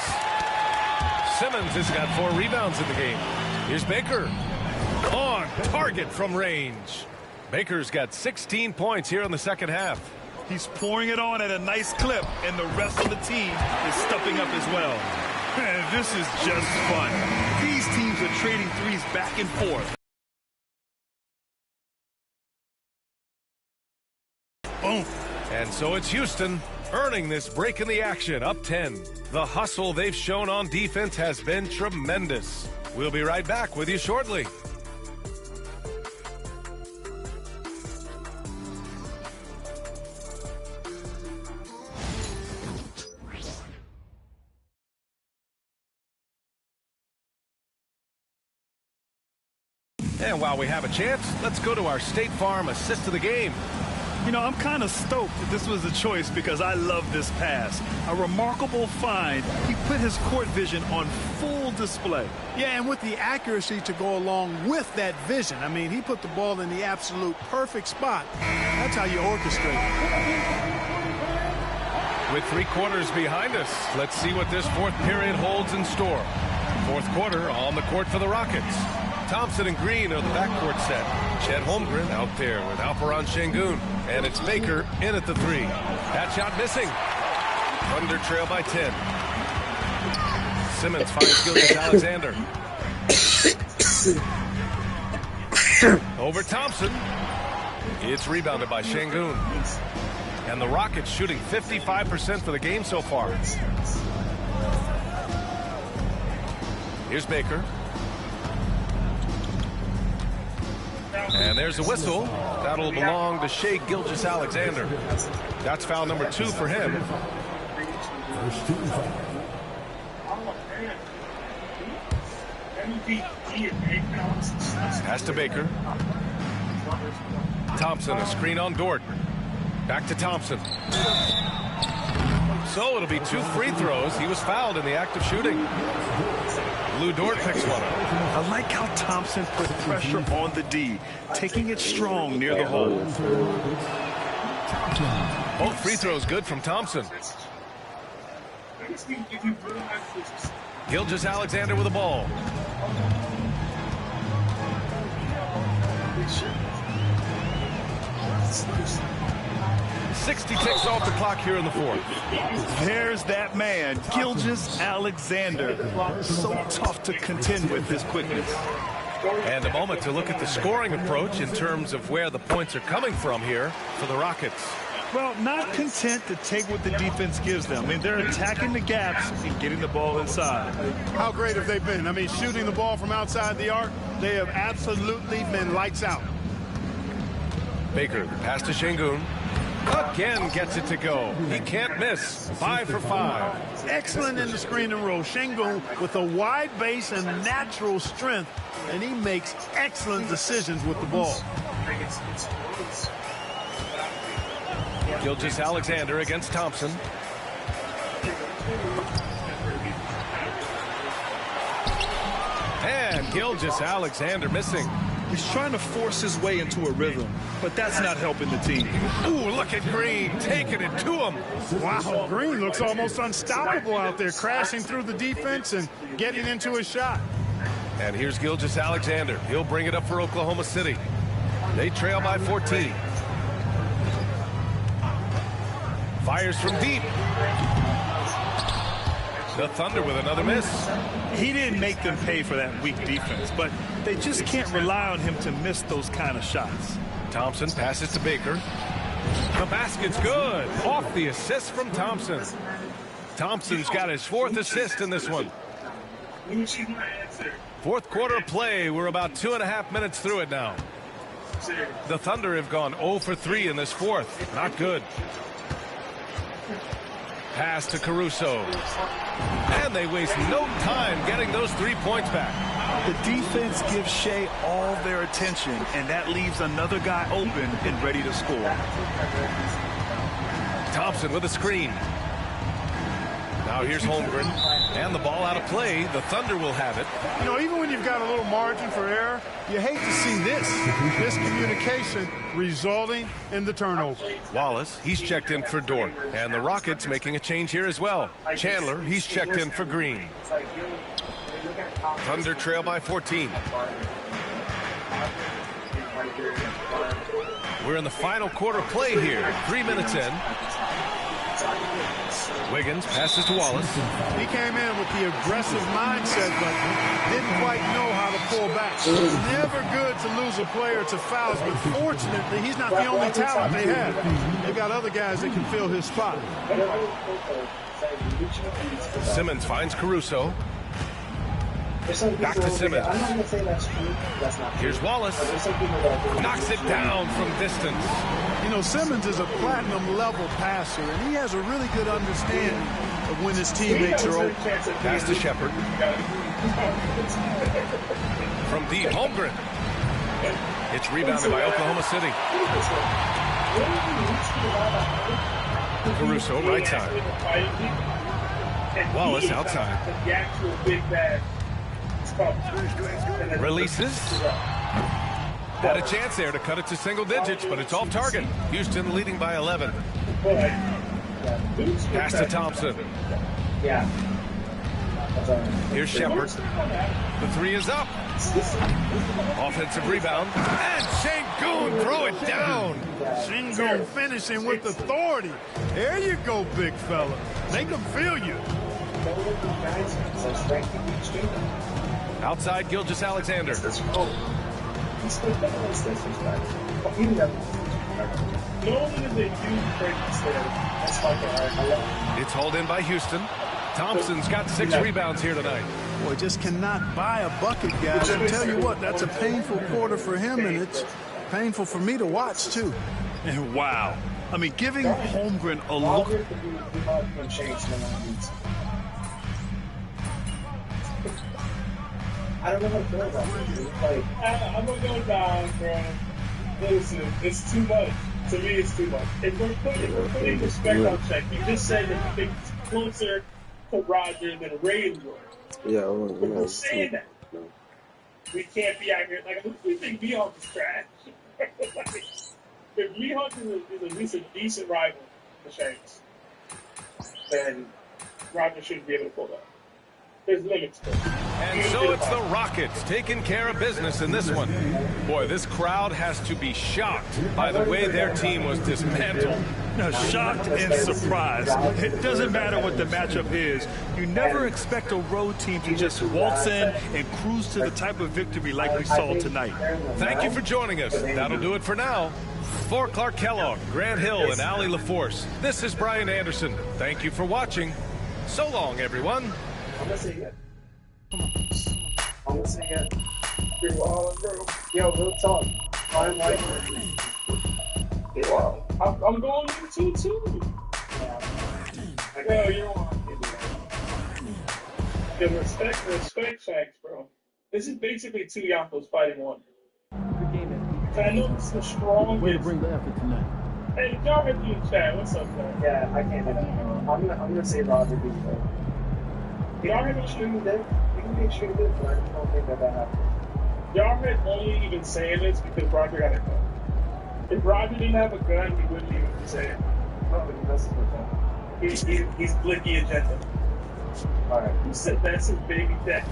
Simmons has got 4 rebounds in the game. Here's Baker. On target from range. Baker's got 16 points here in the 2nd half. He's pouring it on at a nice clip, and the rest of the team is stepping up as well. Man, this is just fun. These teams are trading threes back and forth. Boom. And so it's Houston earning this break in the action, up 10. The hustle they've shown on defense has been tremendous. We'll be right back with you shortly. And while we have a chance, let's go to our State Farm assist of the game. You know, I'm kind of stoked that this was a choice because I love this pass. A remarkable find. He put his court vision on full display. Yeah, and with the accuracy to go along with that vision. I mean, he put the ball in the absolute perfect spot. That's how you orchestrate it. With 3 quarters behind us, let's see what this 4th period holds in store. 4th quarter on the court for the Rockets. Thompson and Green are the backcourt set. Chet Holmgren out there with Alperon Şengün. And it's Baker in at the 3. That shot missing. Thunder trail by 10. Simmons finds Gilgeous-Alexander. Over Thompson. It's rebounded by Şengün. And the Rockets shooting 55% for the game so far. Here's Baker. And there's a whistle. That'll belong to Shai Gilgeous-Alexander. That's foul number 2 for him. Pass to Baker. Thompson, a screen on Dort. Back to Thompson. So it'll be 2 free throws. He was fouled in the act of shooting. Lou Dort picks one up. I like how Thompson put pressure on the D, taking it strong near the hole. Both free throws good from Thompson. Gilgeous-Alexander with the ball. 60 ticks off the clock here in the 4th. There's that man, Gilgeous-Alexander. So tough to contend with his quickness. And a moment to look at the scoring approach in terms of where the points are coming from here for the Rockets. Well, not content to take what the defense gives them. I mean, they're attacking the gaps and getting the ball inside. How great have they been? I mean, shooting the ball from outside the arc, they have absolutely been lights out. Baker, pass to Şengün. Again gets it to go. He can't miss. 5 for 5. Excellent in the screen and roll. Şengün with a wide base and natural strength, and he makes excellent decisions with the ball. Gilgeous-Alexander against Thompson. And Gilgeous-Alexander missing. He's trying to force his way into a rhythm, but that's not helping the team. Ooh, look at Green taking it to him. Wow, Green looks almost unstoppable out there, crashing through the defense and getting into his shot. And here's Gilgeous-Alexander. He'll bring it up for Oklahoma City. They trail by 14. Fires from deep. The Thunder with another miss. He didn't make them pay for that weak defense, but they just can't rely on him to miss those kind of shots. Thompson passes to Baker. The basket's good. Off the assist from Thompson. Thompson's got his 4th assist in this one. 4th quarter of play. We're about 2.5 minutes through it now. The Thunder have gone 0 for 3 in this 4th. Not good. Pass to Caruso. And they waste no time getting those 3 points back. The defense gives Shai all their attention, and that leaves another guy open and ready to score. Thompson with a screen. Now here's Holmgren. And the ball out of play. The Thunder will have it. You know, even when you've got a little margin for error, you hate to see this miscommunication resulting in the turnover. Wallace, he's checked in for Dort. And the Rockets making a change here as well. Chandler, he's checked in for Green. Thunder trail by 14. We're in the final quarter play here. 3 minutes in. Wiggins passes to Wallace. He came in with the aggressive mindset, but didn't quite know how to pull back. It's never good to lose a player to fouls, but fortunately, he's not the only talent they have. They've got other guys that can fill his spot. Simmons finds Caruso. Back to Simmons. Here's Wallace. Knocks it down from distance. You know, Simmons is a platinum-level passer, and he has a really good understanding of when his teammates are open. Pass to Shepard. From deep, Holmgren. It's rebounded by Oklahoma City. Caruso, right side. Wallace outside. Releases. Had a chance there to cut it to single digits, but it's off target. Houston leading by 11. Pass to Thompson. Here's Shepard. The 3 is up. Offensive rebound. And Şengün throw it down. Şengün finishing with authority. There you go, big fella. Make them feel you. Outside, Gilgeous-Alexander. It's hauled in by Houston. Thompson's got 6 rebounds here tonight. Boy, just cannot buy a bucket, guys. I'll tell you what, that's a painful quarter for him, and it's painful for me to watch, too. And wow. I mean, giving Holmgren a look. I don't know how to feel about it. Like, I'm gonna go down, bro. Listen, it's too much. To me, it's too much. If we're putting respect on check, you just said that you think it's closer to Roger than Ray was. Yeah, We're saying that. We can't be out here like we think Mihawk is trash. Like, if Mihawk is at least a decent rival for Shanks, then Roger shouldn't be able to pull that. There's limits to it. And so it's the Rockets taking care of business in this one. Boy, this crowd has to be shocked by the way their team was dismantled. No, shocked and surprised. It doesn't matter what the matchup is. You never expect a road team to just waltz in and cruise to the type of victory like we saw tonight. Thank you for joining us. That'll do it for now. For Clark Kellogg, Grant Hill, and Allie LaForce, this is Brian Anderson. Thank you for watching. So long, everyone. I'm gonna say it. I'm gonna say it. You're wild, bro. Yo, real talk. I'm like, wow. I'm going in 2-2. Yo, you know what? The respect Shanks, bro. This is basically two Yakos fighting one. I know this is the strongest. Way to bring the effort tonight. Hey, y'all heard you in chat. What's up, man? Yeah, I can't do that. I'm gonna say Roger beat him. Y'all heard extremely good. You can be extremely good, but I don't think that happened. Y'all heard only even saying this because Roger got a gun. If Roger didn't have a gun, he wouldn't even be saying it. No, but he messes with that. He's blicky and gentle. Alright. Who said that's his baby daddy?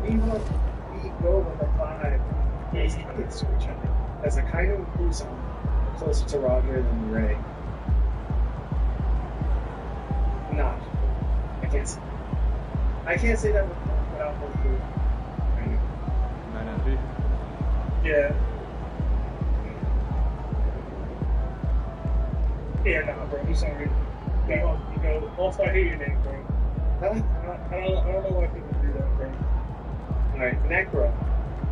We go with a 5. He's going to switch on it. As a kind of who's closer to Roger than Ray. Not. I can't say that without both of you. Yeah. Yeah, nah, bro. I'm sorry. You know, also I hate your name, bro. I don't know why people do that, bro. Alright, Necro.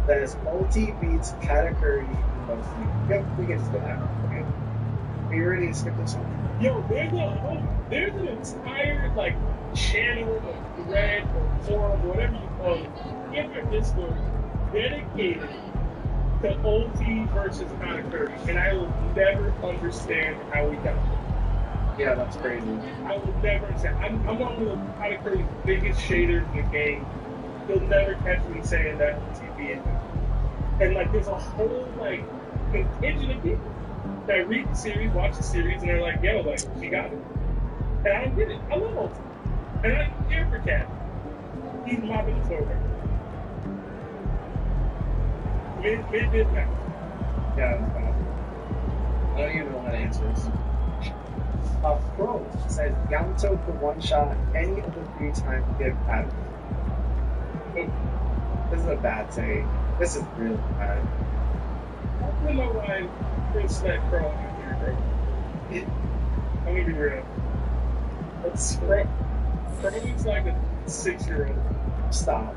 That is multi beats Katakuri and mostly. Yep, we can just go that. Okay. Are you ready to skip this one? Yo, there's an entire like channel or thread or forum, whatever you call it, in your Discord dedicated to OT versus Katakuri, and I will never understand how we got it. Yeah, that's crazy. I will never understand. I'm one of the Katakuri's biggest shaders in the game. You'll never catch me saying that on TV. And like, there's a whole like contingent of people that read the series, watch the series, and they're like, yo, like, she got it. And I don't get it. I love OT. And I don't care for Cat. He's mopping the floor right now. Mid-match. Yeah, that's bad. I don't even know how to answer this. Pro says Yamato could one-shot any of the 3 times he did pattern. This is a bad take. This is really bad. I don't know why Chris let Pro out here, bro. I'm gonna be real. That's Pro is like a 6-year-old. Stop.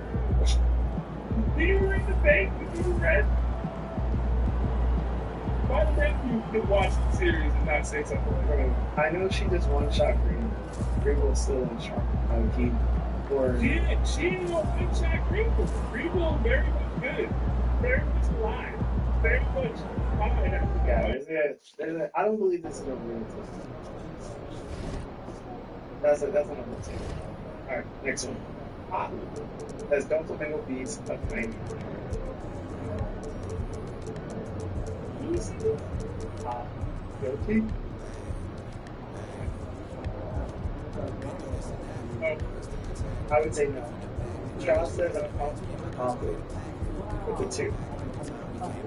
Do you read the bank? Do you read? Why the heck you could watch the series and not say something like that? I know she just one-shot Green. Green was still in strong. She ain't no one-shot Greenville. Greenville is very much good. Very much alive. Very much fine. Yeah, I don't believe this is a real team. That's another team. Alright, next one. That's Don't Flamingo Beats of 90. Guilty? I would say no. Charles says I'm confident with the 2.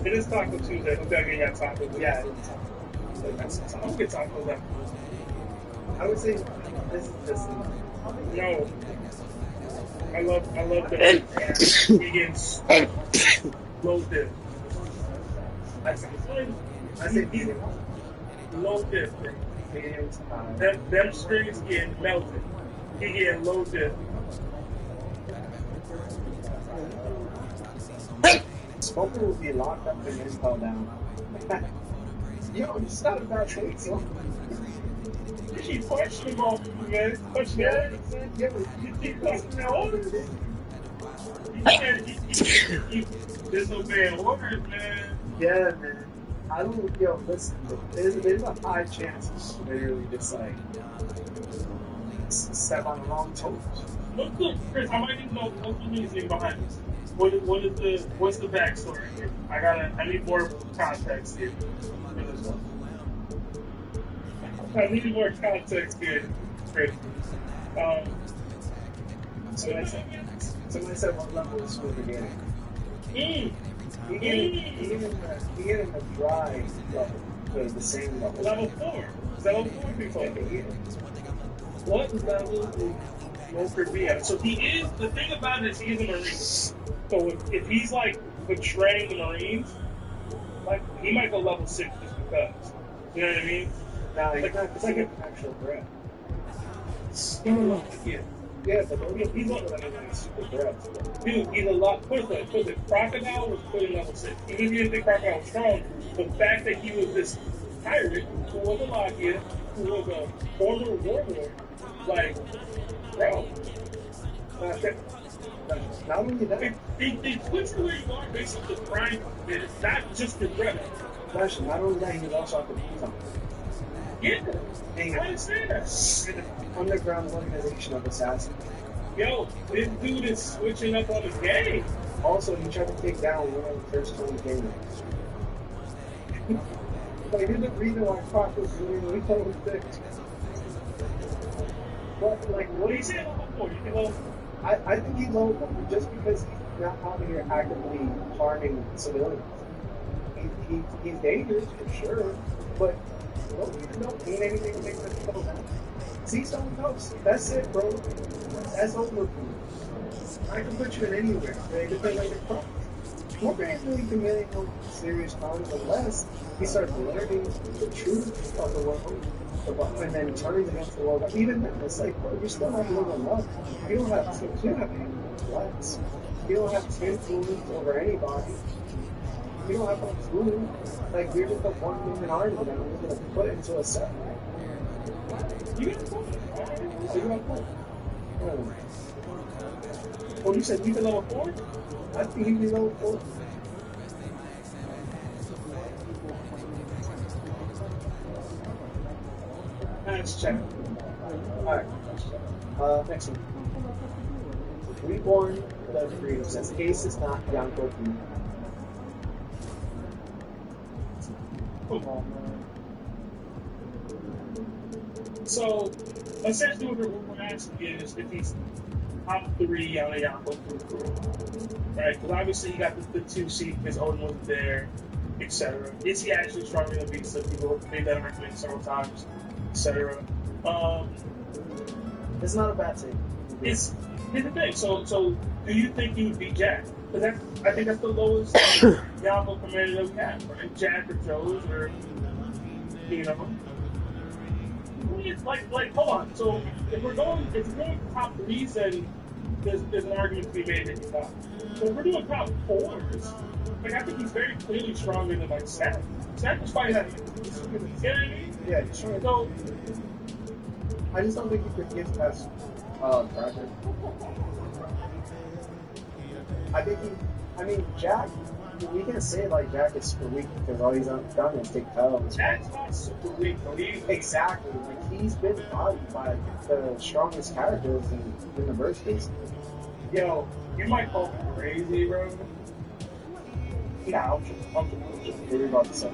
It is Taco Tuesday. Hope that got tacos. Yeah, it is. I don't get tacos that. I would say this. No. I love the begins low dip. I say low dip. Them strings getting melted. He getting low dip. Sculptor will be locked up and then fell down. Yo, it's not a bad thing, so. He's questionable, man. Questionable. Yeah, but You keep questioning orders. You can't keep disobeying orders, man. yeah, man. I don't, yo, listen, there's a high chance it's literally just like step on the wrong toes. Chris, I might need to know what's the reasoning behind this. What's the backstory here? I need more context here for this one. I need more context here, Chris. Somebody said what level is for the game. You get in the dry level, the same level. Level 4. Level 4 before. Yeah. What level will Wilford be at? So he is, the thing about it is he is a Marine. So if he's like betraying the Marines, like he might go level 6 just because. You know what I mean? Nah, It's like an actual threat. Yeah, but he's a super threat. Dude, he's a lot. Put it, Crocodile was put in level 6. Even if you didn't think Crocodile was strong, the fact that he was this pirate who was a Lockheed, who was a former warlord, like, bro. Not only that, they switch to where you are based on the crime. It's not just the threat. not only that, he was also at the Python. Yeah, I understand that. An underground organization of assassins. Yo, this dude is switching up on the game. Also, he tried to take down one of the first 20 gamers. Like, here's the reason why Croc was literally level 6. But, like, What do you say level 4? You think level 4? I think he's low just because he's not out here actively harming civilians. He's dangerous for sure, but don't mean anything to make them go down. See someone else. That's it, bro. That's over. I can put you in anywhere. It depends on your crime. Morgan ain't really committing no serious crimes unless he starts learning the truth of the world and then turns against the world. Even then, it's like, bro, you still have little love. You don't have influence. You don't have influence over anybody. You don't have no food. Like, you're just a one-human army that I'm just going to put into a set. You got a point. You got a point. Oh, you said he's a level 4? I think he'd be level 4. Let's check. Alright, let's check. Next one. Reborn the Freedom says Ace is not Yanko Fu. So, essentially what we're asking is if he's top 3 on a Yanko Fu, right? Because obviously you got the 2 seed because Odin wasn't there, etc. Is he actually stronger than Beast? People made that argument several times, etc. It's not a bad thing. Here's the thing. So do you think he would beat Jack? Because I think that's the lowest Yanko commander that we have, right? Jack or Joe's or, you know. Like, hold on. So if we're going top 3s, then there's an argument to be made that he's top. So if we're doing top 4s, like I think he's very clearly stronger than like Seth. Seth was fighting that. You know what I mean? Yeah, sure. So I just don't think he could get past Bradford. I mean, Jack, we can say like Jack is super weak because all he's done is take Pels. Jack's not super weak, though. Exactly. Like, he's been bodied by the strongest characters in the verse case. Yo, you might call me crazy, bro. Yeah, I'm just what are you about to say?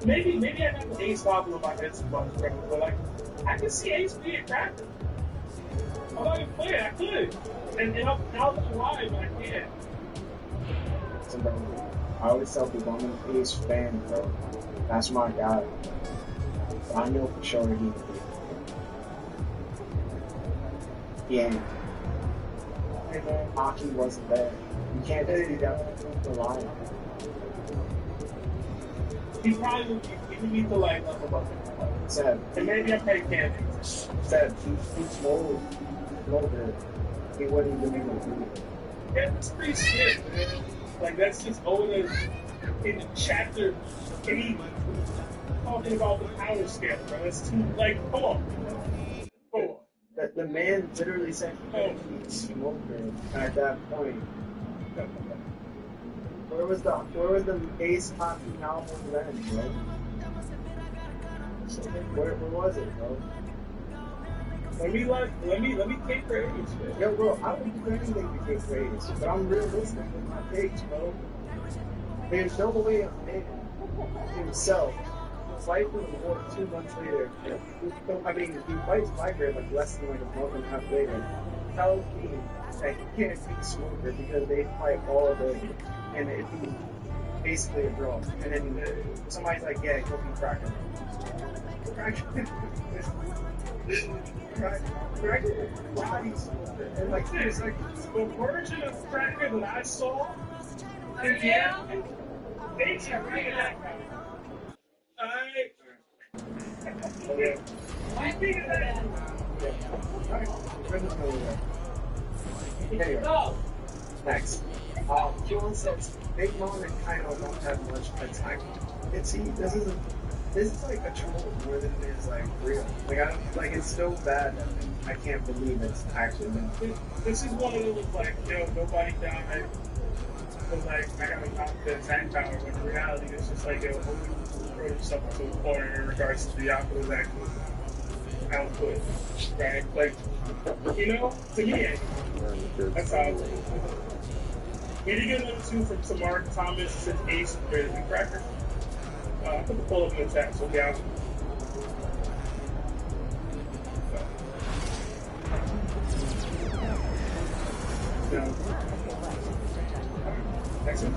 Maybe I got the Ace problem in my head some bucks, bro. But like, I can see Ace being cracked. I'm not even playing. I could. And I'll lie, but I can't. So, bro, I always tell people I'm an Ace fan, bro. That's my guy. But I know for sure he can be. Yeah. Hockey wasn't there. You can't just be that reliant. He probably would need to like level up. Said, and maybe I play candy. Said he's slow, a little bit. He wouldn't even be able to do it. Yeah, that's pretty sick, man. Like, that's just Oda in chapter 8 talking about the power scale, bro. That's too, like, come on. Come on. The man literally said he couldn't beat Smoker at that point. Where was the Ace Hockey novel then, bro? Where was it, bro? Let me take for Ace, man. Yo, bro, I would do anything to take for Ace, but I'm realistic with my takes, bro. There's no way a man himself fight for the war 2 months later. I mean, he fights Viper like less than like a month and a half later. Tells me that he can't beat Smoker because they fight all day, and it'd be basically a draw. And then somebody's like, "Yeah, go beat Cracker." Cracker bodies Smoker, and like It's like the version of Cracker that I saw in the end, they should bring that guy. Alright. I think of that. Anyway, next. John says Big Mom and Kaido don't have much attack. And see, this is like a troll more than it is like real. Like I don't like it's so bad that I can't believe it's actually been. This is one of those like, yo, nobody died. But like I have a confident attack power, when in reality it's just like, yo, only throw yourself into a corner in regards to the Yakuza's actual output. Right? Like, you know, to me, that's how we did get another 2 from Samar Thomas since Ace is greater than Cracker. I put the pull up in the chat, so yeah. Next one.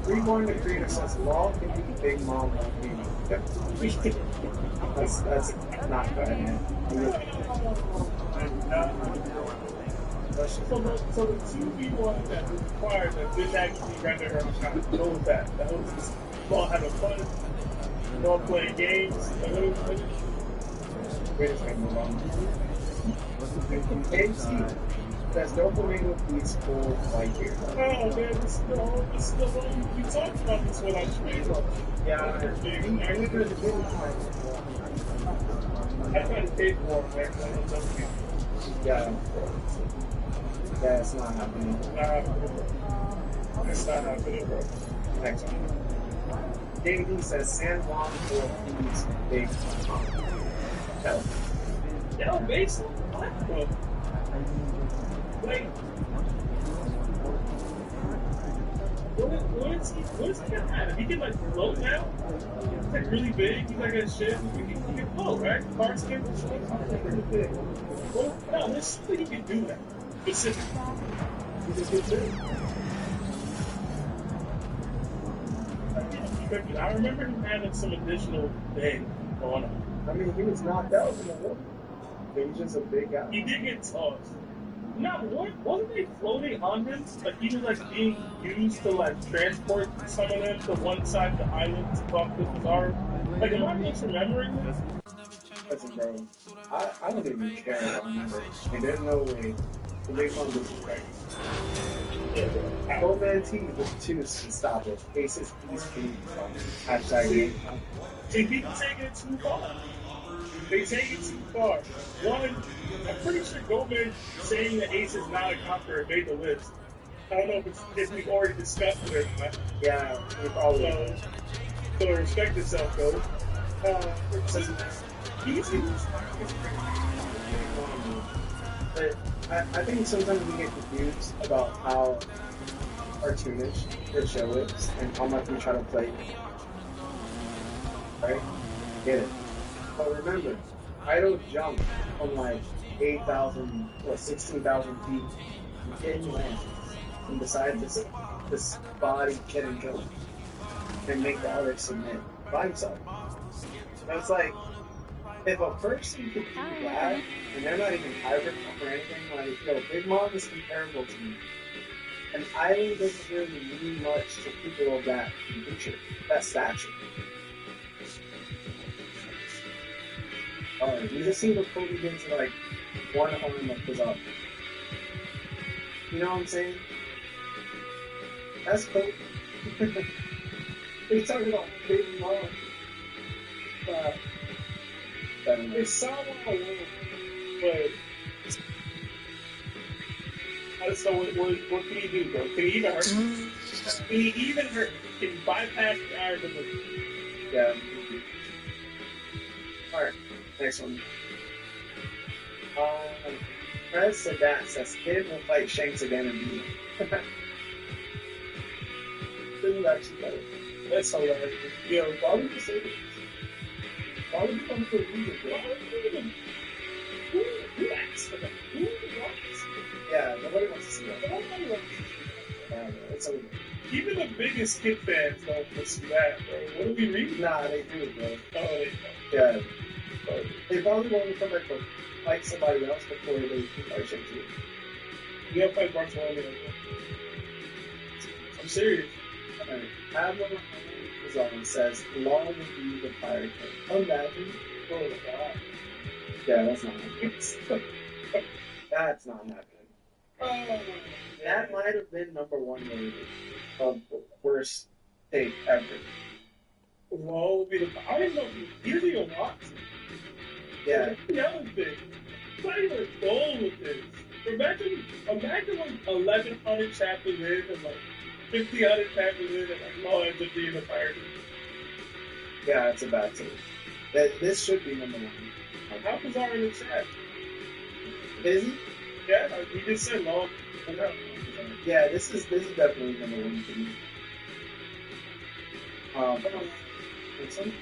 Reborn the Creator says Law can be Big Mom on me. That's not bad, man. So the 2v1 that required that didn't actually render her shot. Go with that. That was just Law having fun. Law playing games. Wait a second, move on. MC says Dopamine beats full fight here. Oh man, this is the one we talked about this one on stream. Yeah, I tried to pay for it, man. Yeah, it's not happening. It's not happening, bro. Next one. David Lee says San Juan will beat Big Mom. Yo, basically, what? Like, what's he gonna have? He can like float now? He's like really big, he's like a shit. He can float, right? Parts can float, really big. Well, no, there's something he can do that. Specifically. He's a good dude. I remember him having some additional thing going on. I mean, he was knocked out in the war. He was just a big guy. He did get tossed. No, wasn't they floating on him? Like he was like being used to like transport some of them to one side of the island to talk to Kizaru. Like, am I misremembering this? Listen, bro, I don't even care about him. And there's no way the big one was right. Old Man T with 2 to stop it. Aces, East, hashtag game. See, people taking it too far. They take it too far. One, I'm pretty sure Gomez saying that Ace is not a conqueror made the list. I don't know if we've already discussed it or not. Yeah, we probably so respect yourself, though. But I think sometimes we get confused about how cartoonish the show is and how much we try to play. Right? Get it. But remember, Kaido jumped from like 8,000 or 16,000 feet in land and decided to this body kid and kill him and make the others submit by himself. And it's like, if a person could do that and they're not even hybrid or anything, like, yo, Big Mom is comparable to me. An island doesn't really mean much to people of that nature, that stature. We just see what Kobe did to like one arm up his arm. You know what I'm saying? That's cool. He's talking about big mom. It's someone alone, but so what can he do, bro? Can he even hurt? Can he even hurt? Can he bypass the iron of the... Yeah. Alright, next one. Fred Sadat says Kid will fight Shanks again and beat him. This is actually better. That's hilarious. Yo, why would you say this? Why would you come to a reason, bro? Who asked for that? Who wants? Yeah, nobody wants to see that. Nobody wants to see that. It's over. Even the biggest Kid fans don't want to see that, bro. What do we read? Nah, they do, bro. Oh, they don't. Yeah. But they probably want to come back to fight somebody else before they fight Shanks. You gotta fight Barcelona. I'm serious. Admiral Zone says, long will be the Pirate King. Imagine. Oh, my God. Yeah, that's not happening. That's not happening. Oh, that might have been #1 maybe of the worst take ever. Long will be the... I didn't know he was even watching. Yeah. The other thing. Not even a goal with this. Imagine like 1,100 chapters in and like 1,500 chapters in and like Law ends up being a pirate. Yeah, it's a bad take. This should be #1. How bizarre in the chat? Is he? Yeah, he just said Law. Yeah, this is definitely #1 for me. Next one.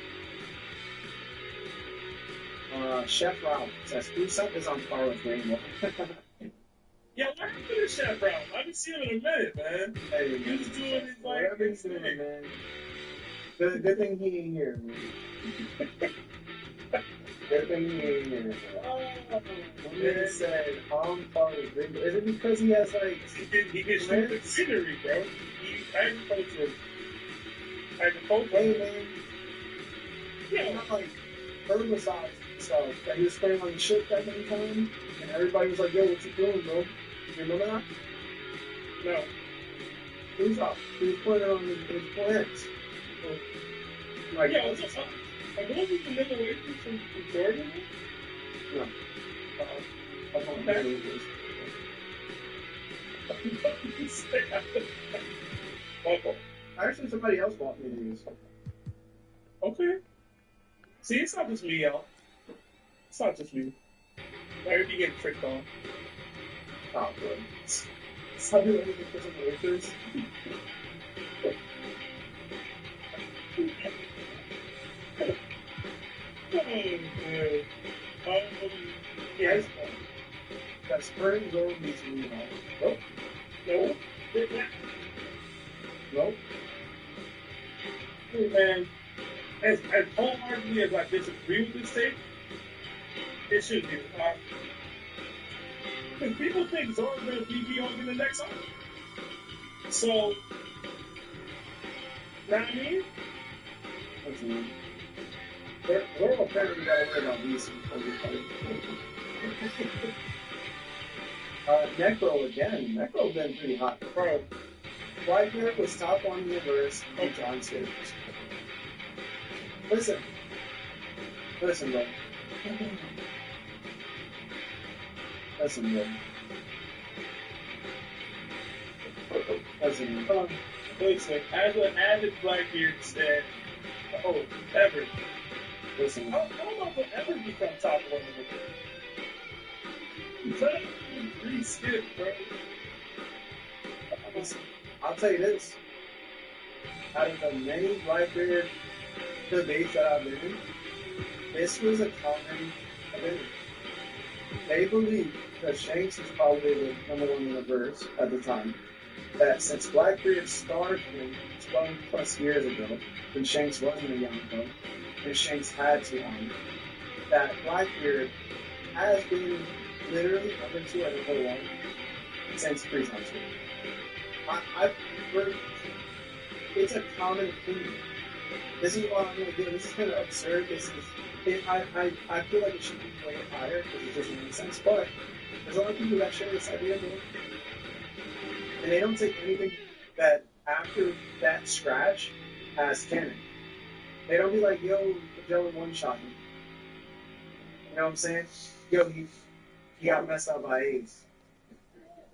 Chef Ralph says Usopp is on par with Rainbow. Yeah, why are you doing Chef Ralph? I haven't seen him in a minute, man. Hey, he was doing his whatever he's doing, man. Good thing he ain't here, man. Good thing he ain't here. One man said on par with Rainbow. Is it because he has like he can shoot the scenery, bro? He agriculture. Hey, man. Yeah, not like herbicides and stuff that he was spraying on the ship that many times, and everybody was like, "Yo, what you doing, bro?" You remember that? No. Who's up? He was putting it on his plants. Like, yeah, what's up? Are those the liberations from Jordan? No. Actually, somebody else bought me these. Okay. See, it's not just me, y'all. It's not just me. Larry be getting tricked on. Oh, good. It's not doing anything for some wafers. Yeah, that spring road needs to be on. Nope. Nope. Hey, man. As wholeheartedly as I disagree with this take, it should be the top. Because people think Zoro's going to be in the next arc. So, know what I mean? What's the name? We're apparently got to worry about these. Necro again. Necro been pretty hot. Bro. Whitebeard was top 1 in the verse of John Staples. Listen, bro. Listen, bro. Listen, bro. Listen, as an avid Blackbeard said, oh, ever. Listen. How long will ever become top 1 in the verse? Try to re-skip, bro. Listen, I'll tell you this. Out of the many Blackbeard debates that I've been in, this was a common opinion. They believe that Shanks was probably the #1 in the verse at the time. That since Blackbeard started 12 plus years ago, when Shanks wasn't a young boy, and Shanks had to that Blackbeard has been literally #2 at #1 since pre-time school. I've heard it's a common opinion This is what I'm going to do. This is kind of absurd. I feel like it should be way higher because it doesn't make sense. But there's a lot of people that share this idea, man. And they don't take anything that after that scratch as canon. They don't be like, yo, Magellan one-shot him. You know what I'm saying? Yo, he got messed up by Ace.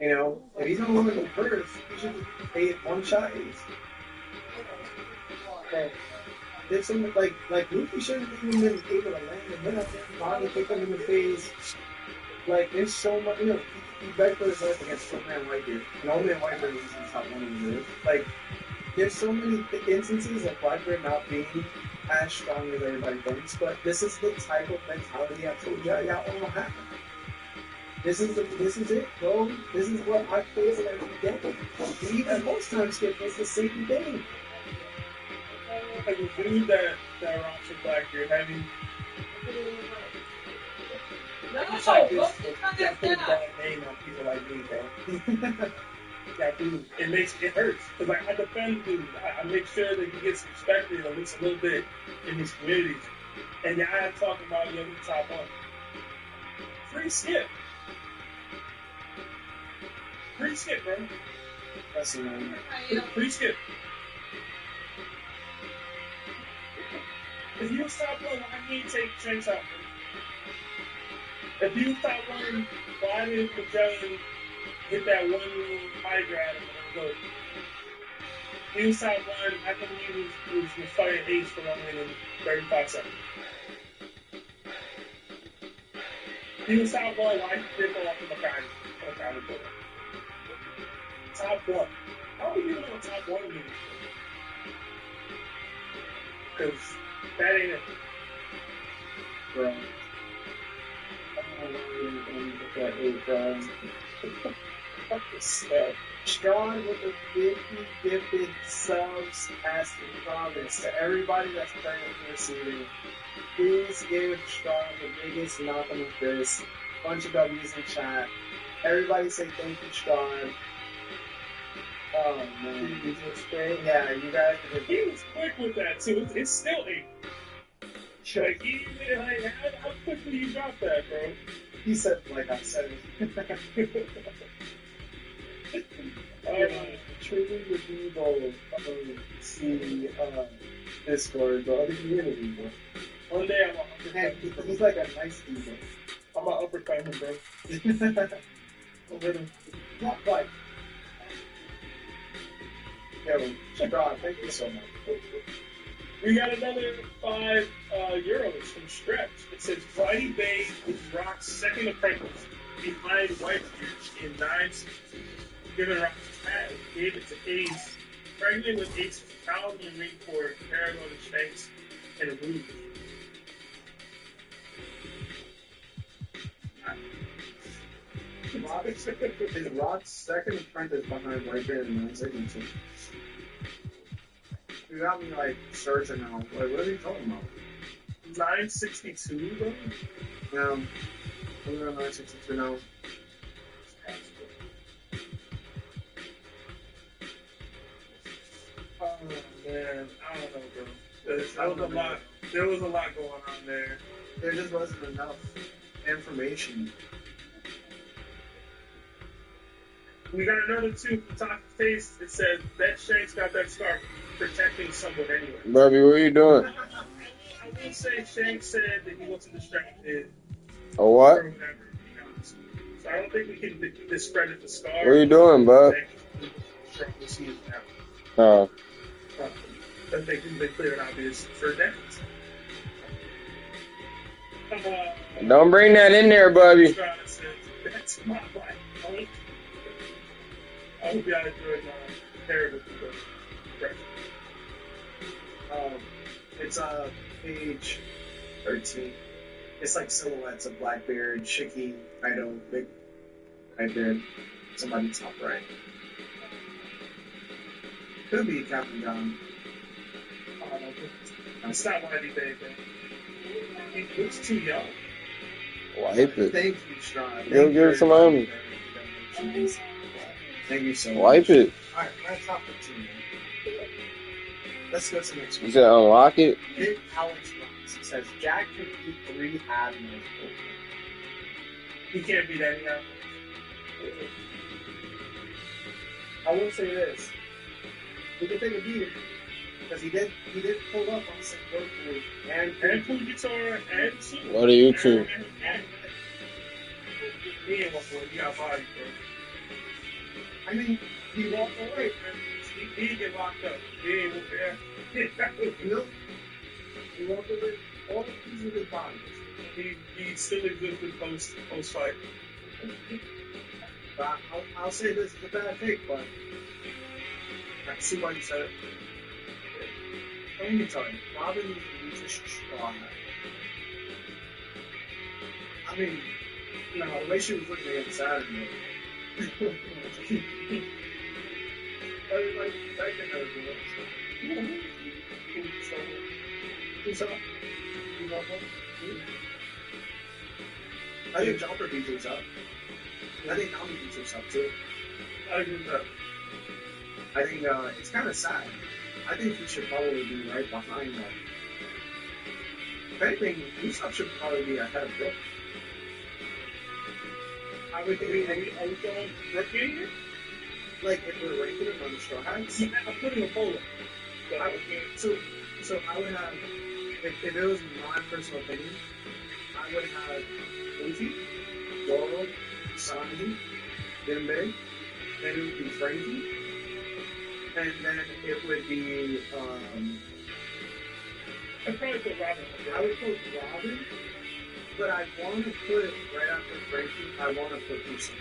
You know, if he's going to go first, he should one-shot Ace. Okay. There's some, like Luffy shouldn't have even been able to land the hit up there. Bonnie kicked him in the face. Like, there's so much, you know, he begged for his life against Superman Whitebeard. And Old Man Whitebeard was in top one of the Like, there's so many instances of Whitebeard not being as strong as everybody thinks, but this is the type of mentality I told y'all all have. This is it, bro. This is what I face every day. And even most times, Skip, it's the same thing. Like a dude that rocks with Blackbeard, having it's like this bad name on people like me, bro. That dude, it hurts. Cause like I defend dude, I make sure that he gets respected at least a little bit in these communities. And now I'm talking about the top one. Free Skip. Free Skip, bro. That's annoying. Free Skip. If you stop one, why didn't you take Shanks out? If you stop one, why did Magellan hit that one high grab and go? If you stop one, I can believe he was fighting Ace for only in 35 seconds. If you stop one, why did he go off the Makai? Top one. How would you know top one means? Because that ain't it. Bro. Strong with the 50 gifted subs as the promise to everybody that's currently receiving. Please give Strong the biggest knock on the fist. Bunch of W's in chat. Everybody say thank you, Strong. Oh man, yeah, you guys. He was quick with that too. It's still 8. Like, how quickly you dropped that, bro? He said, like I said it. Truly the people see Discord, bro. The community, bro. One day I'm gonna uppercut him. He's like a nice dude, bro. I'm gonna uppercut him, bro. Over him. Not quite. Yo, Strong, thank you so much. We got another 5 euros from Stretch. It says Friday Bay is Rock's second apprentice behind Whitebeard in 9 given Rock's pad. Gave it to Ace. Pregnant with Ace's child in ring for Paragon and Shanks and a Rouge. Is Rock's second apprentice behind Whitebeard in 9 seconds? You got me like searching now. Like, what are you talking about? 962, bro? No. We're on 962 now. Oh man, I don't know, bro. There was a lot going on there. There just wasn't enough information. We got another 2 from Top Face. It says that Shanks got that scarf protecting someone anyway. Bobby, what are you doing? I will say Shanks said that he wasn't distracted. A what? Or whatever, so I don't think we can discredit the scar. What are you doing, bud? Oh. I think they clear it obvious for decades. Don't bring that in there, Bubby. That's my life. I hope y'all enjoyed my narrative. It's page 13. It's like silhouettes of Blackbeard, Shiki, Kaido, Big Whitebeard, somebody top right. Could be Captain John. It's not Whitey Bay, bro. He looks too young. Wipe it. Thank you, Strong. Go give it some money. Thank you so much. Wipe it. Alright, let's top 15. Let's go to the next one. You said unlock it? Big Alex Ross says Jack can beat 3 Admirals. He can't beat any Admirals. I will say this. We can take a beating. Because he did pull up on some work and Fujitora and Super. What are you two? He ain't one boy. He got body, bro. I mean, he walked away. He didn't get locked up. He ain't there. Nope. He walked away. All these are good bodies. He still existed post fight. But I'll say this is a bad take, but I see why you said it. Let me tell you, Robin is a strong. I mean, the way she was looking at Saturday. Everybody taking her, Who's up? I think Jumper beats us up. I think Nami beats us up too. I agree with that. I think it's kind of sad. I think he should probably be right behind that. If anything, Usopp should probably be ahead of Brook. I would think, are we throwing Brook in here? Like, if we're ranking him on the Straw Hats? Yeah, I'm putting a poll up. So I would have, if it was my personal opinion, I would have Luffy, Zoro, Sanji, Jinbei, then it would be Frankie, and then it would be, I'd probably put Robin. I would put Robin, but I want to put, right after Frankie, I want to put Usopp.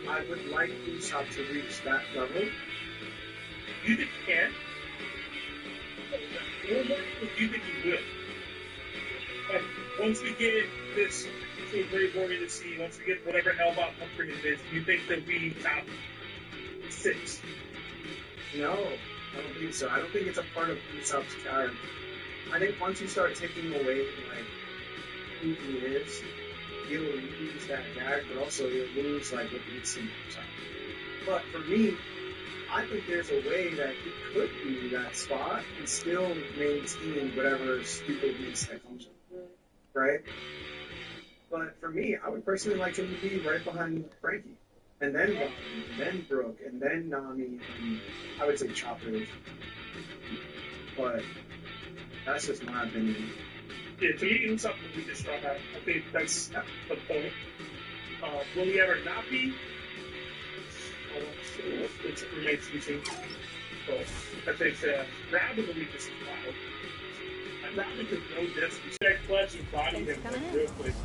I would like Usopp to reach that level. You think he can? Do you think he will? Like, once we get this to a great warrior to see, once we get whatever Hellbot upgrade it is, do you think that we top 6? No, I don't think so. I don't think it's a part of Usopp's character. I think once you start taking away, like, who he is, he'll lose that gag, but also he'll lose, like, what we've seen from Usopp. But for me, I think there's a way that he could be that spot and still maintain whatever stupidness that comes with it, right? But for me, I would personally like him to be right behind Frankie. And then Robin, and then Brooke, and then Nami, and I would say Chopper. But that's just my opinion. Yeah, to me, it's something we just Straw Hat. I think that's the point. Will he ever not be? It remains to be seen. But I think Robin will be just wild. And Robin could no disrespect Clutch and body him real quick.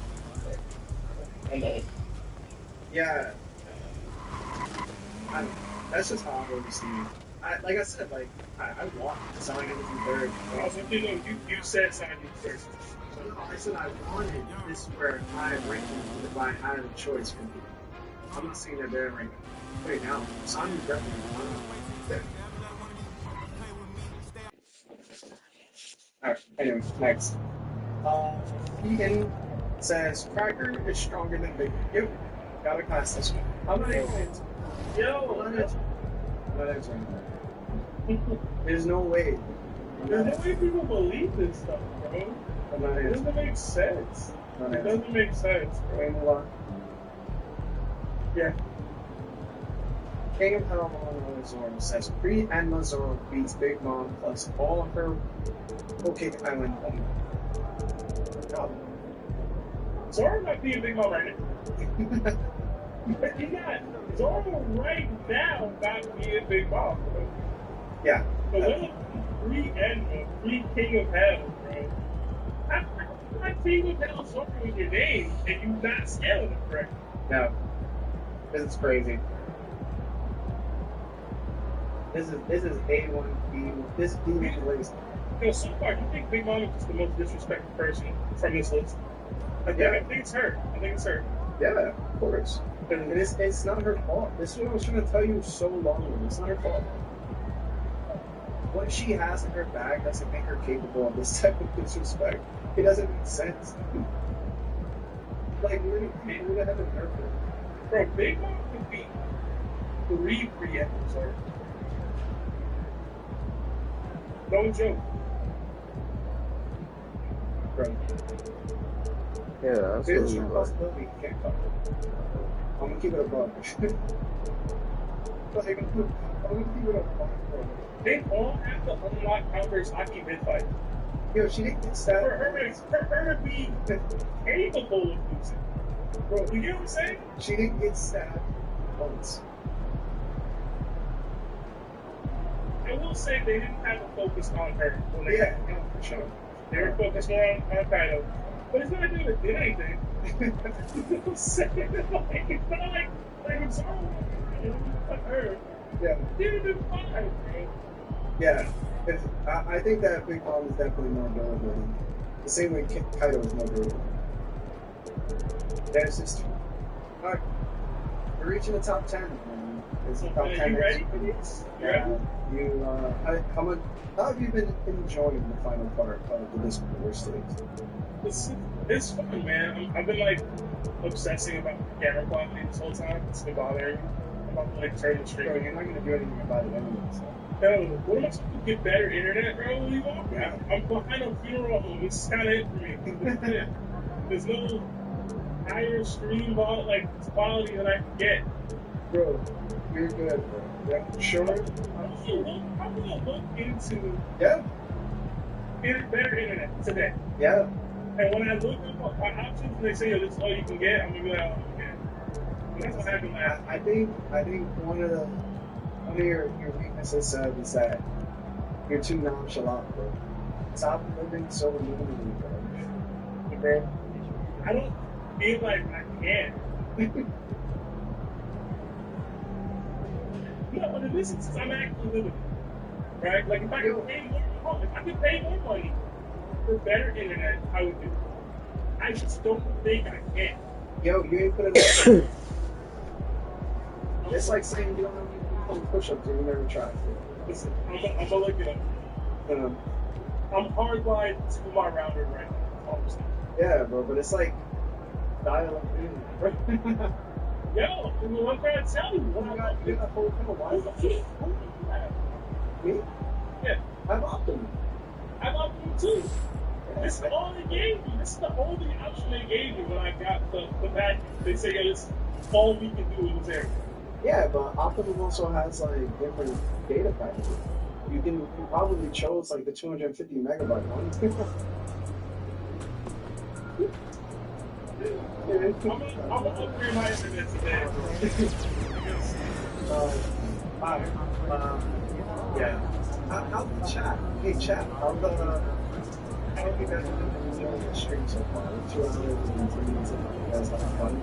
Yeah. That's just how I've always seen it. Like I said, I want Sonic to be third. You said Sonic first. No, I said I wanted. This is where I ranked him if I had a choice for me. I'm not saying that they're ranked right now. Sonic definitely won. Alright, anyway, next. Vegan says Cracker is stronger than Big. Yep, gotta class this one. How many wins? Yo, there's no way. There's no way people believe this stuff, bro. It doesn't make sense. It doesn't make sense, bro. Yeah. King of Hell on Zoro says Free and Zoro beats Big Mom plus all of her OK Island. Zoro might be a Big Mom right now. He got Zoro right now not being Big Mom, bro. Yeah. So free King of Hell, bro. How King of Hell Zoro in your name and you not scaling it correctly? No. This is crazy. This is A1 B. This B list. Yo, so far, you think Big Mom is just the most disrespected person from this list? I think it's her. Yeah, of course. And it's not her fault. This is what I was trying to tell you so long ago. It's not her fault. What she has in her bag doesn't make her capable of this type of disrespect. It doesn't make sense. Like, maybe we have a nerve. Bro, Big Mom could be 3 episodes. Don't joke. Right. Yeah, that's There's a possibility he can't cover. I'm gonna keep it above. I'm gonna keep it above. They all have to unlock Albert's hockey mid-fight. Yo, she didn't get stabbed. For her to be capable of losing. Bro, you get what I'm saying? She didn't get stabbed once. I will say they didn't have a focus on her. When they for sure. They were focused more on Kaido. But it's not like they did anything. You know what I'm saying? Like, it's not like I'm sorry. Her. Yeah. They didn't do fine, bro. Yeah. I think that Big Mom is definitely more durable. The same way Kaido is more durable. That's just true. Alright. We're reaching the top 10. It's the top 10. You ready for this? How have you been enjoying the final part of the Discord stage? It's fun, man. I've been like obsessing about the camera quality this whole time. It's been bothering me. I'm about to like turn the stream. Bro, you're not gonna do anything about it anyway. So. No, what am I supposed to get better internet, bro? What do you want? Yeah. I'm behind on funeral home. This is kind of it for me. There's no higher stream quality that I can get. Bro, you're good, bro. Yeah, sure. I'm gonna look into better internet today. Yeah. And when I look up my options and they say, "Yo, this is all you can get," I'm gonna be like, "Oh, okay." And that's what happened last. I think one of your weaknesses is that you're too nonchalant, bro. Stop living so illuminated, bro. I don't feel like I can. No, but in this instance, I'm actually living, right? Like if I could pay more money for better internet, I would do it. I just don't think I can. Yo, you ain't put it on. It's like saying you don't know you can push-ups and you never tried. Listen, I'm gonna look it up. I'm hardwired to my router right now. Yeah, bro, but it's like dial-up internet, bro. Yo, I'm trying to tell you. Why is that? Me? Yeah. I'm Optimum. I'm Optimum too. This is all they gave me. This is the only option they gave me when I got the package. They say, "Yeah, this is all we can do in this area." Yeah, but Optimum also has like different data packages. You probably chose like the 250 megabyte one. I'm gonna upgrade my internet today. Yeah. How's the chat? Hey, chat. How have you guys been enjoying the stream so far? 2 hours and 3 minutes. You guys having fun?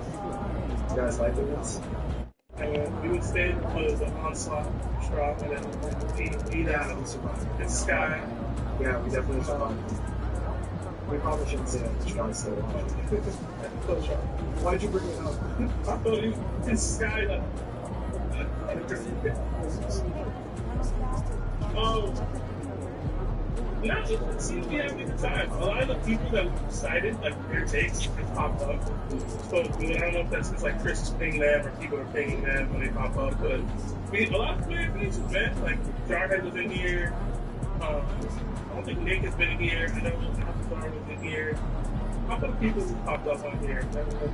You guys liking this? We would stay was an onslaught strong and then we survived. It's Sky. Yeah, we definitely survived. We probably shouldn't say that the strong still on. Why did you bring it up? I thought it's Sky that. Not just it seems to be having a good time. A lot of the people that we cited, like their takes, have popped up. So I don't know if that's just like Chris is pinging them or people are pinging them when they pop up, but a lot of familiar faces, man. Like Jarhead was in here. I don't think Nick has been in here. I know Alcazar was in here. A couple of people who popped up on here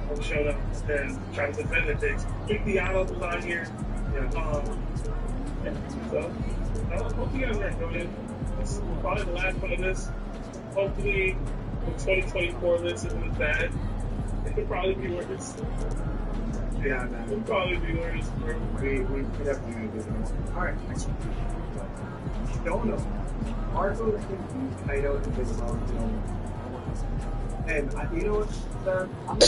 have shown up and trying to defend their takes. Big Diallo was on here. So I hope you guys are enjoying it. This is probably the last one of this. Hopefully, the 2024 list isn't as bad. It could probably be worse. Yeah, man. It could probably be worse. We definitely gonna do that. Alright, next one. Don't know. Marco can beat Kaido and Big Mom. And you know what, sir? I'm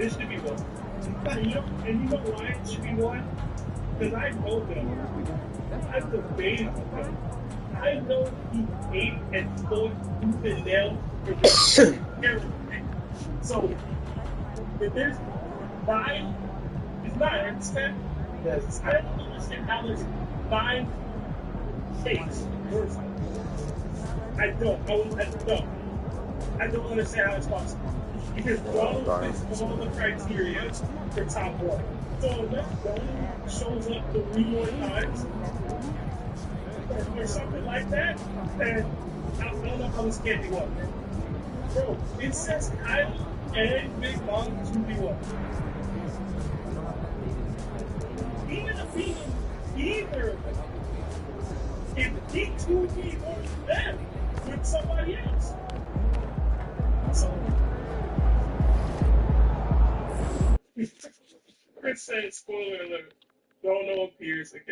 It should be one. And you know why it should be one? Because I told them, I've debated with him. I know he ate and fought tooth and nail for everything. So, if there's 9, it's 9, understand? Yes. I don't understand how there's 9 states. I don't understand how it's possible. Because Bone fits all the criteria for top one. So unless Bone shows up the 3 more times or something like that, then I don't know how this can't be one. Bro, it says Kyle and Big Mom 2v1. Even if either of them, if he 2v1 them with somebody else. So, Chris said, spoiler alert, don't know if Pierce again.